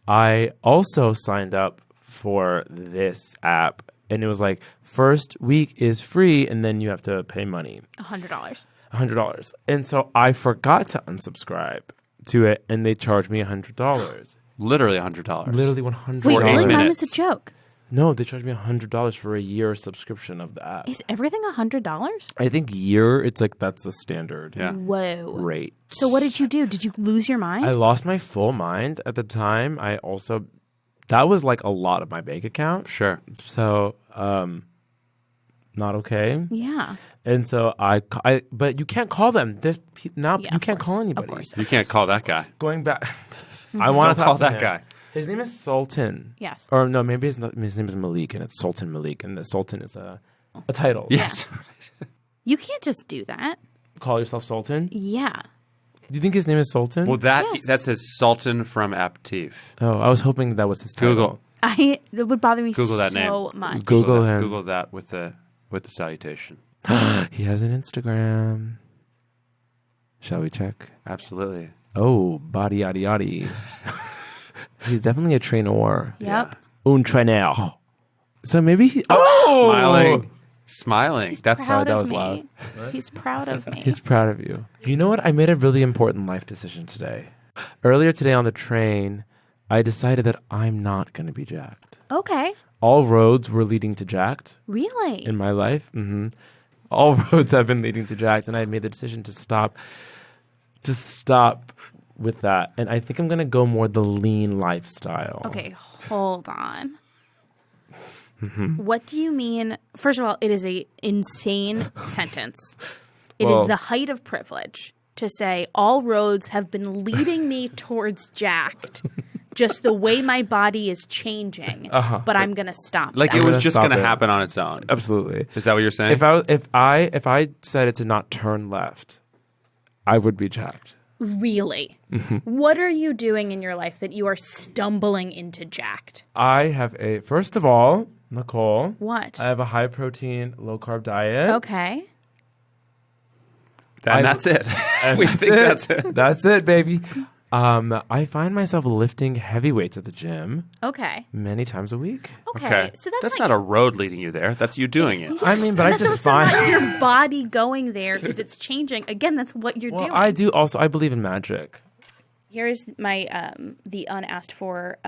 I also signed up for this app, and it was like, first week is free, and then you have to pay money, $100. $100. And so I forgot to unsubscribe to it, and they charged me $100. Literally $100. Literally $100. Wait, For 8 really? Mine minutes. was a joke. No, they charged me $100 for a year subscription of the app. Is everything $100? I think year, it's like that's the standard Yeah. Whoa. rate. So what did you do? Did you lose your mind? I lost my full mind at the time. That was like a lot of my bank account. Sure. So, not okay. yeah. And so but you can't call them. Now Yeah, you of can't course. call Of anybody. course. You can't call that guy. Going back, I want Don't to call that guy. His name is Sultan. Yes. Or no, maybe his name is Malik, and it's Sultan Malik, and the Sultan is a title. Yes. You can't just do that. Call yourself Sultan. Yeah. Do you think his name is Sultan? Well, that Yes. says Sultan from Aptiv. Oh, I was hoping that was his title. Google. It would bother me Google that so name. much. Google him. Google that with the salutation. He has an Instagram. Shall we check? Absolutely. Oh, body yaddy yaddy. He's definitely a trainer. Yep. Un trainer. So maybe Smiling. He's That's proud that of was me. loud. He's proud of me. He's proud of you. You know what? I made a really important life decision today. Earlier today on the train, I decided that I'm not going to be jacked. Okay. All roads were leading to jacked Really? in my life. All roads have been leading to jacked, and I made the decision to stop. Just stop with that. And I think I'm going to go more the lean lifestyle. Okay, hold on. What do you mean? First of all, it is a insane sentence. It Well- is the height of privilege to say all roads have been leading me towards jacked. Just the way my body is changing, but I'm gonna stop. like that. it was gonna just stop going to it. happen on its own. Absolutely. Is that what you're saying? If I decided to not turn left, I would be jacked. Really. What are you doing in your life that you are stumbling into jacked? I have first of all, Nicole. What? I have a high protein, low carb diet. Okay. and that's it. We think that's it. That's it, baby. I find myself lifting heavy weights at the gym Okay. many times a week. Okay. So that's not a road leading you there. That's you doing it. I mean, but I that's just also find. not your body going there because it's changing. Again, that's what you're Well, doing. I do also. I believe in magic. Here's my the unasked for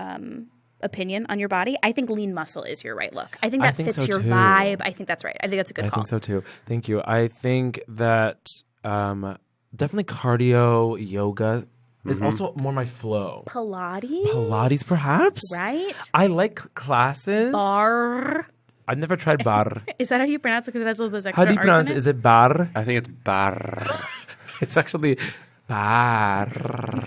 opinion on your body. I think lean muscle is your right look. I think I that think fits so, your too. vibe. I think that's right. I think that's a good I call. think so too. Thank you. I think that definitely cardio, yoga is also more my flow. Pilates, perhaps. Right? I like classes. Bar. I've never tried bar. Is that how you pronounce it? Because it has all those extra How do you R's pronounce in it? Is it bar? I think it's bar. It's actually bar.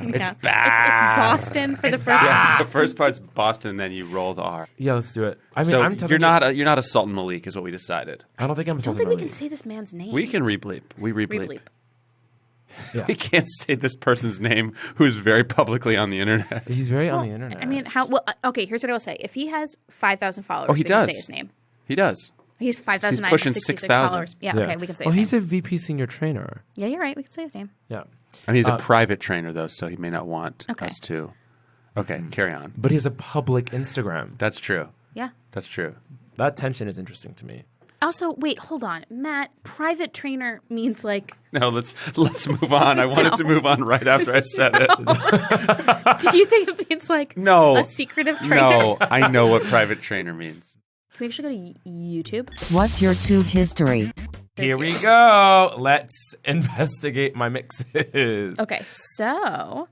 Yeah. It's bar. It's Boston for the first Yeah, time. the first part's Boston, and then you roll the R. Yeah, let's do it. I mean, So I'm telling you're not a Sultan Malik, is what we decided. I don't think I'm I don't supposed think to we can say this man's name. We can re-bleep. We re-bleep. Re-bleep. Yeah. We can't say this person's name who's very publicly on the internet. He's very on the internet. I mean, how? Well, okay. Here's what I will say. If he has 5,000 followers, Oh, he we can does. say his name. He does. He's He's pushing 5,966 6,000. followers. Yeah, okay, we can say Oh, his he's name. a VP senior trainer. Yeah, you're right. We can say his name. Yeah. And he's a private trainer, though, so he may not want Okay. us to. Okay, carry on. But he has a public Instagram. That's true. Yeah. That's true. That tension is interesting to me. Also, wait, hold on. Matt, private trainer means like, No, let's move on. I wanted to move on right after I said it. do you think it means like No. a secretive trainer? No, I know what private trainer means. Can we actually go to YouTube? What's your tube history? Here we go. Let's investigate my mixes. Okay, so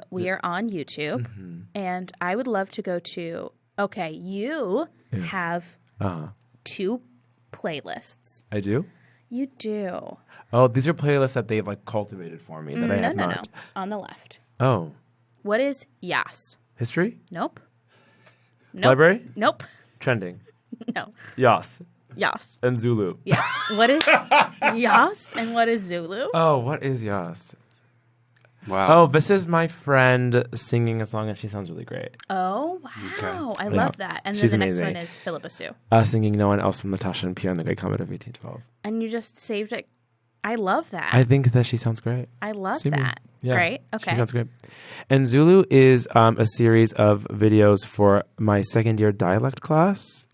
we are on YouTube, and I would love to go to. Okay, you have two playlists. I do? You do. Oh, these are playlists that they've like cultivated for me that I have no. not. On the left. Oh, What is Yas? history? Nope. Library? Nope. Trending. No. Yas Yas. and Zulu. Yeah. What is Yas and what is Zulu? Oh, what is Yas? Wow. Oh, this is my friend singing a song and she sounds really great. Oh, wow. I love that. And then She's the next amazing. one is Philippa Sue. Singing No One Else from Natasha and Pierre and the Great Comet of 1812. And you just saved it. I love that. I think that she sounds great. I love See me. that. Yeah, Great. Okay. She sounds great. And Zulu is a series of videos for my second year dialect class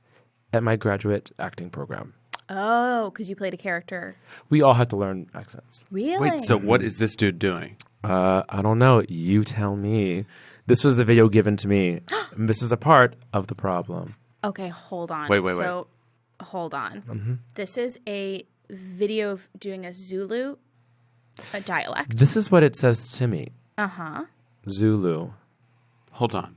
at my graduate acting program. Oh, because you played a character. We all had to learn accents. Really? Wait, so what is this dude doing? I don't know. You tell me. This was the video given to me. And this is a part of the problem. Okay, hold on. Wait. So, hold on. This is a video of doing a Zulu dialect. This is what it says to me. Uh-huh. Zulu. Hold on.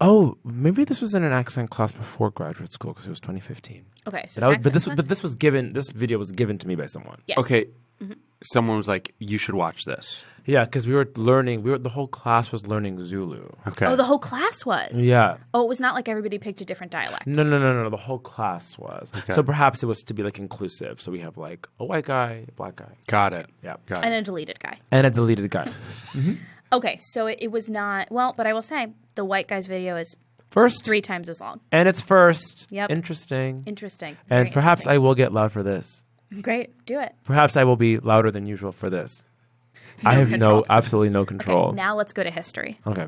Oh, maybe this was in an accent class before graduate school because it was 2015. Okay, so But this was given. This video was given to me by someone. Yes. Okay. Someone was like, you should watch this. Yeah, because we were learning. The whole class was learning Zulu. Okay. Oh, the whole class was? Yeah. Oh, it was not like everybody picked a different dialect. No. The whole class was. So perhaps it was to be like inclusive. So we have like a white guy, a black guy. Got it. Yeah. Got And it. a deleted guy. And a deleted guy. Okay, so it was not... Well, but I will say, the white guy's video is First. 3 times as long. And it's first. Yep. Interesting. Interesting. And Very perhaps I interesting. will get loud for this. Great, do it. Perhaps I will be louder than usual for this. I have control. absolutely no Okay, control. now let's go to history. Okay.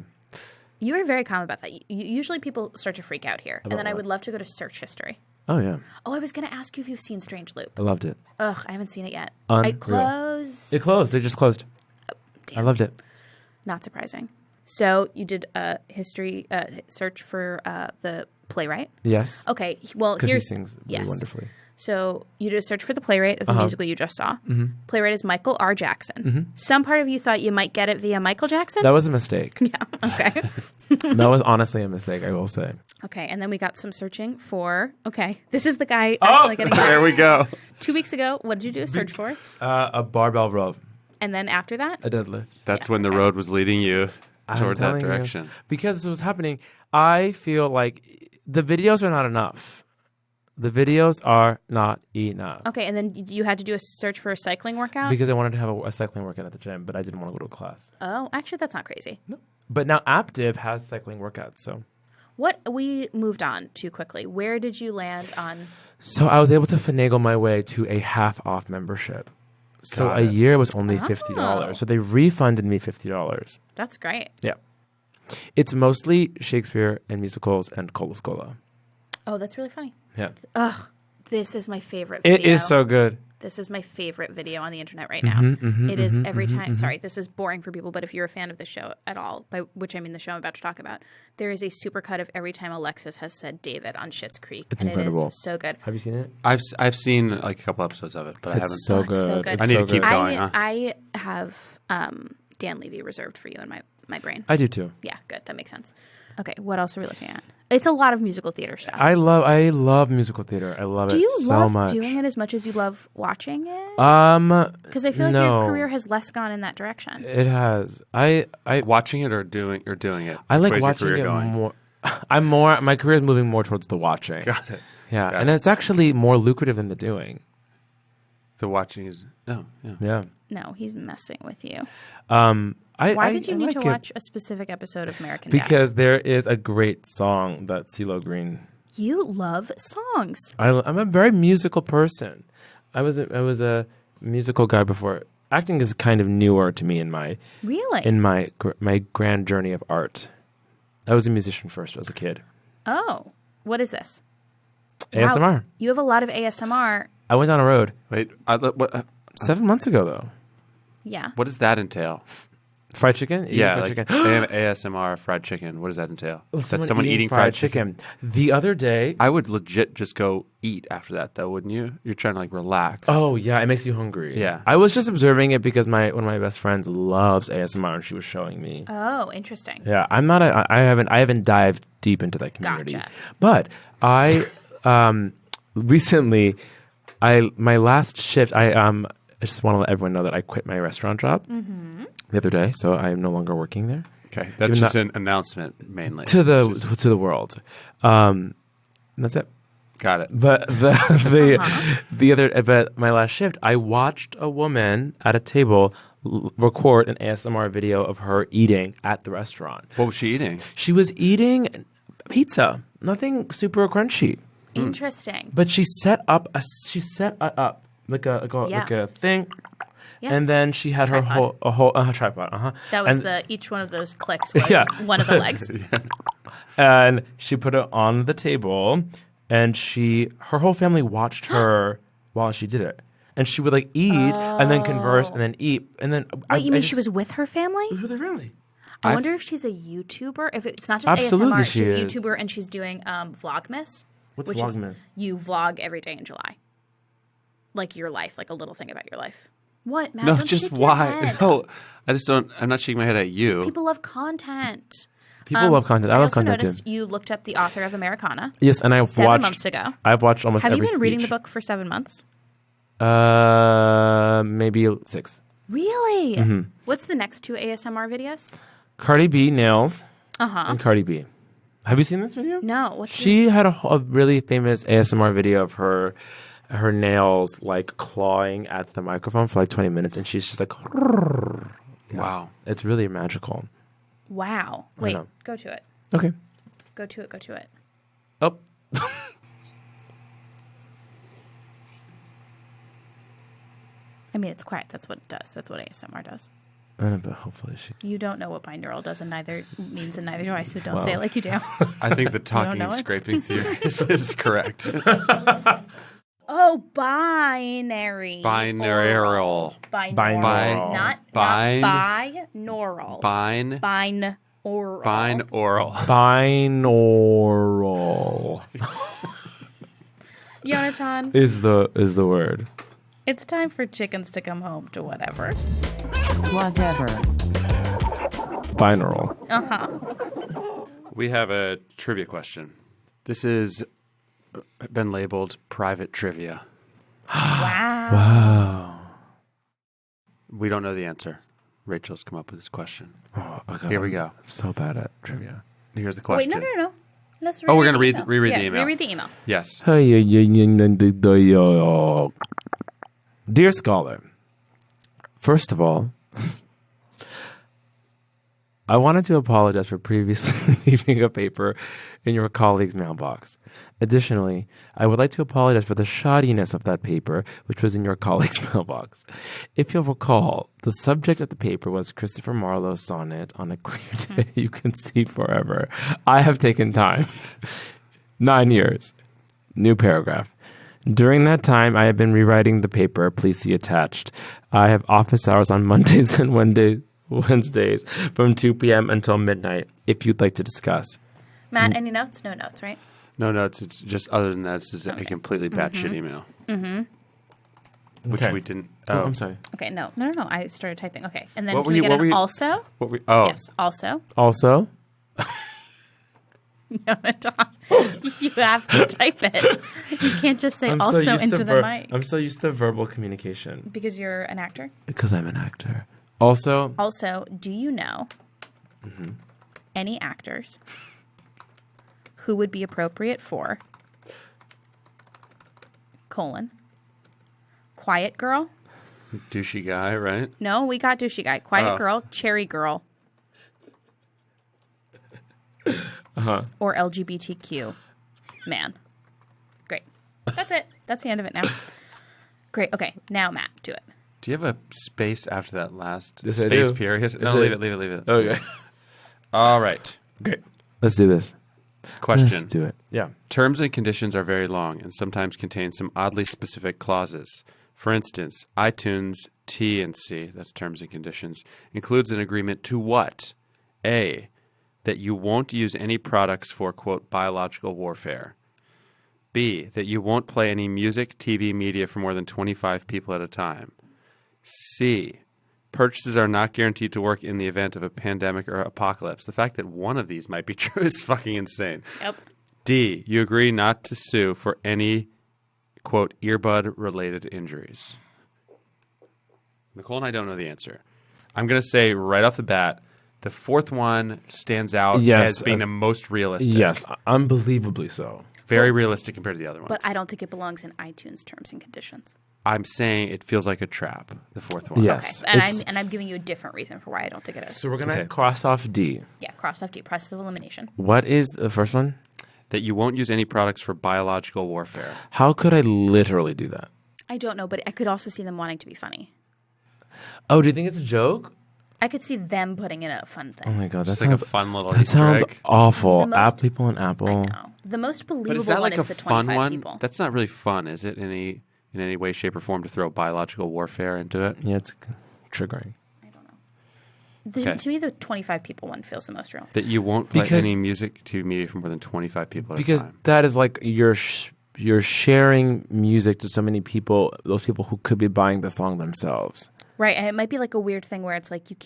You were very calm about that. Usually people start to freak out here. And then I what? would love to go to search history. Oh, yeah. Oh, I was going to ask you if you've seen Strange Loop. I loved it. Ugh, I haven't seen it yet. Unreal. I closed. It closed. It just closed. Damn. I loved it. Not surprising. So you did a history search for the playwright. Yes. Okay, well, Because he here's... sings really yes. wonderfully. So you did a search for the playwright of the musical you just saw. Playwright is Michael R. Jackson. Some part of you thought you might get it via Michael Jackson? That was a mistake. Yeah, okay. That was honestly a mistake, I will say. Okay, and then we got some searching for... Okay, this is the guy... Oh! actually getting There we go. 2 weeks ago, what did you do a search for? A barbell row. And then after that? A deadlift. That's Yeah, when the okay. road was leading you I'm toward that telling you. direction. Because this was happening, I feel like the videos are not enough. The videos are not enough. Okay, and then you had to do a search for a cycling workout? Because I wanted to have a cycling workout at the gym, but I didn't want to go to a class. Oh, actually, that's not crazy. But now Aptiv has cycling workouts, so... We moved on too quickly. Where did you land on... So I was able to finagle my way to a half-off membership. So Got a it. year was only Oh. $50. So they refunded me $50. That's great. Yeah. It's mostly Shakespeare and musicals and Cola Scola. Oh, that's really funny. Yeah. Ugh, this is my favorite video. It is so good. This is my favorite video on the internet right now. It is every time. Sorry, this is boring for people, but if you're a fan of the show at all, by which I mean the show I'm about to talk about, there is a supercut of every time Alexis has said David on Schitt's Creek. It's and incredible. It is so good. Have you seen it? I've seen like a couple episodes of it, but I haven't. It's so Oh, it's so good. good. It's I need so to keep good. going. huh? I have Dan Levy reserved for you in my brain. I do too. Yeah, good. That makes sense. Okay, what else are we looking at? It's a lot of musical theater stuff. I love musical theater. I love Do it you so love much. doing it as much as you love watching it? Because I feel like no. your career has less gone in that direction. It has. I Watching it or doing it? I like Which way is your watching career it going? more. My career is moving more towards the watching. Got it. Yeah, Got and it. it's actually more lucrative than the doing. The watching is yeah. Yeah. No, he's messing with you. Why Did you need to like it watch a specific episode of American Dad? Because there is a great song that CeeLo Green. You love songs. I'm a very musical person. I was a musical guy before. Acting is kind of newer to me in my my grand journey of art. I was a musician first as a kid. Oh, what is this? ASMR. Wow, you have a lot of ASMR. I went down a road. Wait, 7 months ago, though. Yeah. what does that entail? Fried chicken? Eating Yeah, fried like chicken. they have ASMR fried chicken. What does that entail? That's someone eating fried chicken. The other day. I would legit just go eat after that, though, wouldn't you? You're trying to like relax. Oh yeah, it makes you hungry. Yeah. I was just observing it because one of my best friends loves ASMR, and she was showing me. Oh, interesting. Yeah, I'm not. I haven't dived deep into that community. Gotcha. But I recently, my last shift. I just want to let everyone know that I quit my restaurant job the other day, so I am no longer working there. Okay, that's Even just an announcement mainly to the world. That's it. Got it. But but my last shift, I watched a woman at a table record an ASMR video of her eating at the restaurant. What was she eating? She was eating pizza, nothing super crunchy. Interesting. But she set up like a thing. Yeah. And then she had Tripod. her whole tripod. That was each one of those clicks was one of the legs. And she put it on the table, and her whole family watched her while she did it. And she would like eat and then converse and then eat and then. Wait, you mean she was with her family? She was with her family. I wonder if she's a YouTuber. If it's not just Absolutely ASMR, she she's a is. YouTuber and she's doing Vlogmas. What's which Vlogmas? Is you vlog every day in July, like your life, like a little thing about your life. What? Matt, No, don't just shake your why? head. No, I just don't. I'm not shaking my head at you. People love content. People love content. I love also content noticed too. you looked up the author of Americana. Yes, and I've 7 watched. months ago. I've watched almost Have every you been reading the speech. book for 7 months? Maybe 6. Really? Mm-hmm. What's the next 2 ASMR videos? Cardi B nails. Uh-huh. And Cardi B. Have you seen this video? No. What's She had a really famous ASMR video of her nails like clawing at the microphone for like 20 minutes, and she's just like, Wow. It's really magical. Wow. Wait, know. go to it. Okay. Go to it. Go to it. Oh. I mean, it's quiet. That's what it does. That's what ASMR does. But hopefully she. You don't know what binaural does, and neither do I. So don't Well. say it like you do. I think the talking know and it? scraping theory is correct. Oh, binary. Binaural. Binaural. Not Bin- binaural. Binaural. Binaural. Binaural Yonatan, is the word. it's time for chickens to come home to whatever. Whatever. Binaural. We have a trivia question. This has been labeled private trivia. Wow. Wow. We don't know the answer. Rachel's come up with this question. Oh, God, Here we go. I'm so bad at trivia. Here's the Wait, question. no. Let's Oh, we're reread gonna the email. reread the Yeah, email. Reread the email. Yes. Dear Scholar, first of all, I wanted to apologize for previously leaving a paper in your colleague's mailbox. Additionally, I would like to apologize for the shoddiness of that paper, which was in your colleague's mailbox. If you'll recall, the subject of the paper was Christopher Marlowe's sonnet, "On a clear day you can see forever." I have taken time. 9 years. New paragraph. During that time, I have been rewriting the paper. Please see attached. I have office hours on Mondays and Wednesdays from 2 p.m. until midnight, if you'd like to discuss. Matt, any notes? No notes, right? No notes. It's just other than that, this is a completely batshit email. Mm-hmm. Which Okay. we didn't. Oh, I'm sorry. Okay, no. I started typing. Okay, and then What can were we you- get what were an you- also? What we? Oh, Yes, also. Also, Yonatan, you have to type it. You can't just say also into the mic. I'm so used to verbal communication. Because you're an actor? Because I'm an actor. Also, do you know any actors who would be appropriate for Quiet Girl? Douchey guy, right? No, we got douchey guy. Quiet Girl, Cherry Girl. Or LGBTQ Man. Great. That's it. That's the end of it now. Great. Okay. Now, Matt, do it. Do you have a space after that last Yes, I space do. period? No, leave it. okay. All right. Great. Let's do this. Question. Let's do it. Yeah. Terms and conditions are very long and sometimes contain some oddly specific clauses. For instance, iTunes T&C, that's terms and conditions, includes an agreement to what? A, that you won't use any products for, quote, biological warfare. B, that you won't play any music, TV, media for more than 25 people at a time. C, purchases are not guaranteed to work in the event of a pandemic or apocalypse. The fact that one of these might be true is fucking insane. Yep. D, you agree not to sue for any, quote, earbud-related injuries. Nicole and I don't know the answer. I'm going to say right off the bat, the fourth one stands out as being the most realistic. Yes, unbelievably so. Very realistic compared to the other ones. But I don't think it belongs in iTunes terms and conditions. I'm saying it feels like a trap, the fourth one. Yes. Okay. And I'm giving you a different reason for why I don't think it is. So we're going to cross off D. Yeah, cross off D, process of elimination. What is the first one? That you won't use any products for biological warfare. How could I literally do that? I don't know, but I could also see them wanting to be funny. Oh, do you think it's a joke? I could see them putting in a fun thing. Oh my god, that Just sounds like a fun little that Easter sounds egg. awful. The most- People and Apple. I know. The most believable But is that one like is a the fun 25 one? people. That's not really fun, is it? In any way, shape, or form to throw biological warfare into it? Yeah, it's triggering. I don't know. Okay. To me, the 25 people one feels the most real. That you won't play Because- any music to media for more than 25 people at a Because time. that is like you're sharing music to so many people. Those people who could be buying the song themselves. Right, and it might be like a weird thing where it's like you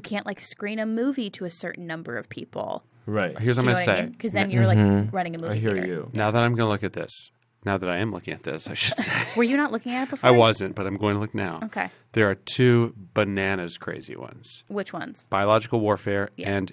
can't like screen a movie to a certain number of people. Right. Here's what I'm going to say. Because then you're like running a movie I hear theater. you. Now that I'm going to look at this, now that I am looking at this, I should say. Were you not looking at it before? I wasn't, but I'm going to look now. Okay. There are two bananas crazy ones. Which ones? Biological warfare Yeah. and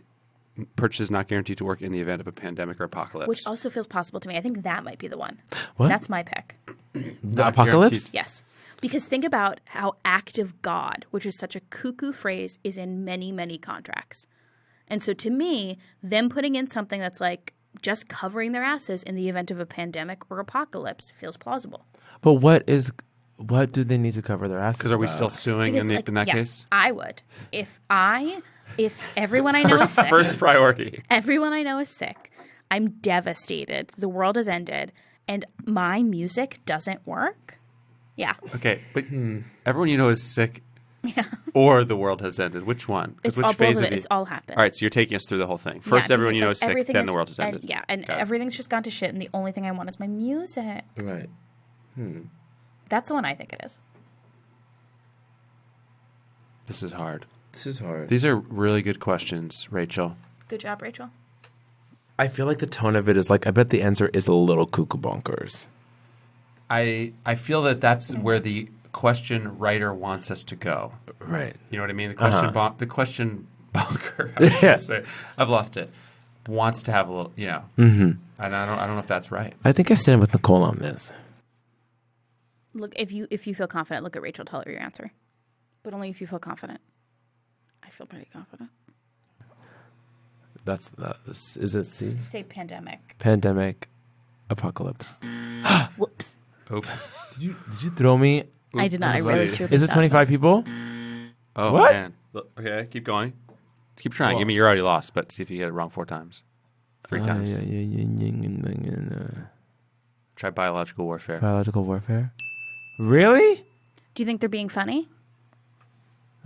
purchases not guaranteed to work in the event of a pandemic or apocalypse. Which also feels possible to me. I think that might be the one. What? That's my pick. The Not apocalypse? guaranteed. Yes. Because think about how active God, which is such a cuckoo phrase, is in many, many contracts. And so to me, them putting in something that's like just covering their asses in the event of a pandemic or apocalypse feels plausible. But what do they need to cover their asses? Because are we about? still suing Because, in that yes, case? I would. If everyone I know is sick, First priority. everyone I know is sick, I'm devastated. The world has ended, and my music doesn't work. Yeah. Okay, but everyone you know is sick or the world has ended. Which one? 'Cause It's which all phase both of of it. It's all happened. All right, so you're taking us through the whole thing. First, Yeah, everyone you know like, is sick, everything then the world has ended. And everything's just gone to shit, and the only thing I want is my music. Right. That's the one I think it is. This is hard. This is hard. These are really good questions, Rachel. Good job, Rachel. I feel like the tone of it is like I bet the answer is a little cuckoo bonkers. I feel that that's where the question writer wants us to go. Right. You know what I mean? The question bonker. I was Yeah. gonna say, I've lost it. Wants to have a little, and I don't know if that's right. I think I stand with Nicole on this. Look, if you feel confident, look at Rachel. Tell her your answer, but only if you feel confident. I feel pretty confident. Is it C? Say pandemic. Pandemic, apocalypse. Whoops. Oop. Did you throw me? I did not. I Sorry. wrote to Is it 25 people? Oh, What? man. Okay, keep going. Keep trying. Well- I mean, you're already lost, but see if you get it wrong 4 times. 3 times. Try biological warfare. Biological warfare. Really? Do you think they're being funny?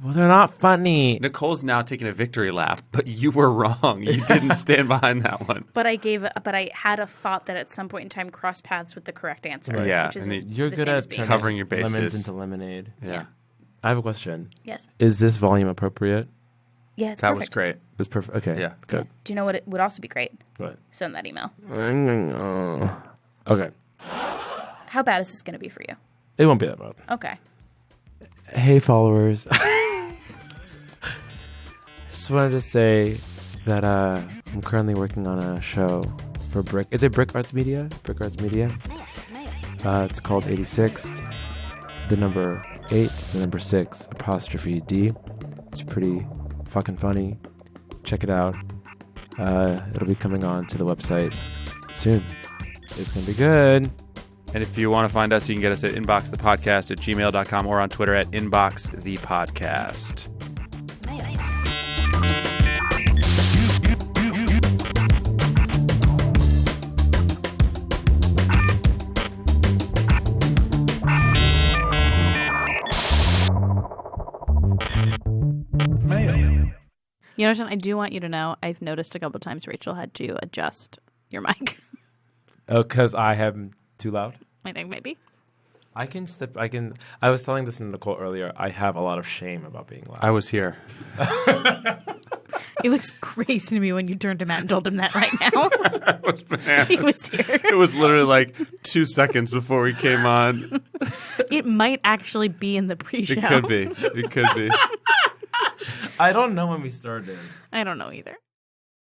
Well, they're not funny. Nicole's now taking a victory lap, but you were wrong. You didn't stand behind that one. But I had a thought that at some point in time cross paths with the correct answer. Right. Yeah, which is and You're the good same as at being covering your bases. lemons into lemonade. Yeah. I have a question. Yes. Is this volume appropriate? Yeah, it's That perfect. was great. It's perfect. Okay. Yeah. Good. Do you know what it would also be great? What? Send that email. Okay. How bad is this going to be for you? It won't be that bad. Okay. Hey, followers. Just wanted to say that I'm currently working on a show for Brick. Is it Brick Arts Media? Brick Arts Media. It's called 86th. The number 8, the number 6, apostrophe D. It's pretty fucking funny. Check it out. It'll be coming on to the website soon. It's gonna be good. And if you want to find us, you can get us at inboxthepodcast@gmail.com or on Twitter at inboxthepodcast. Yonatan, I do want you to know I've noticed a couple times Rachel had to adjust your mic. Oh, because I am too loud? I think maybe. I was telling this to Nicole earlier. I have a lot of shame about being loud. I was here. It was crazy to me when you turned to Matt and told him that right now. It was bananas. He was here. It was literally like 2 seconds before we came on. It might actually be in the pre-show. It could be. It could be. I don't know when we started. I don't know either.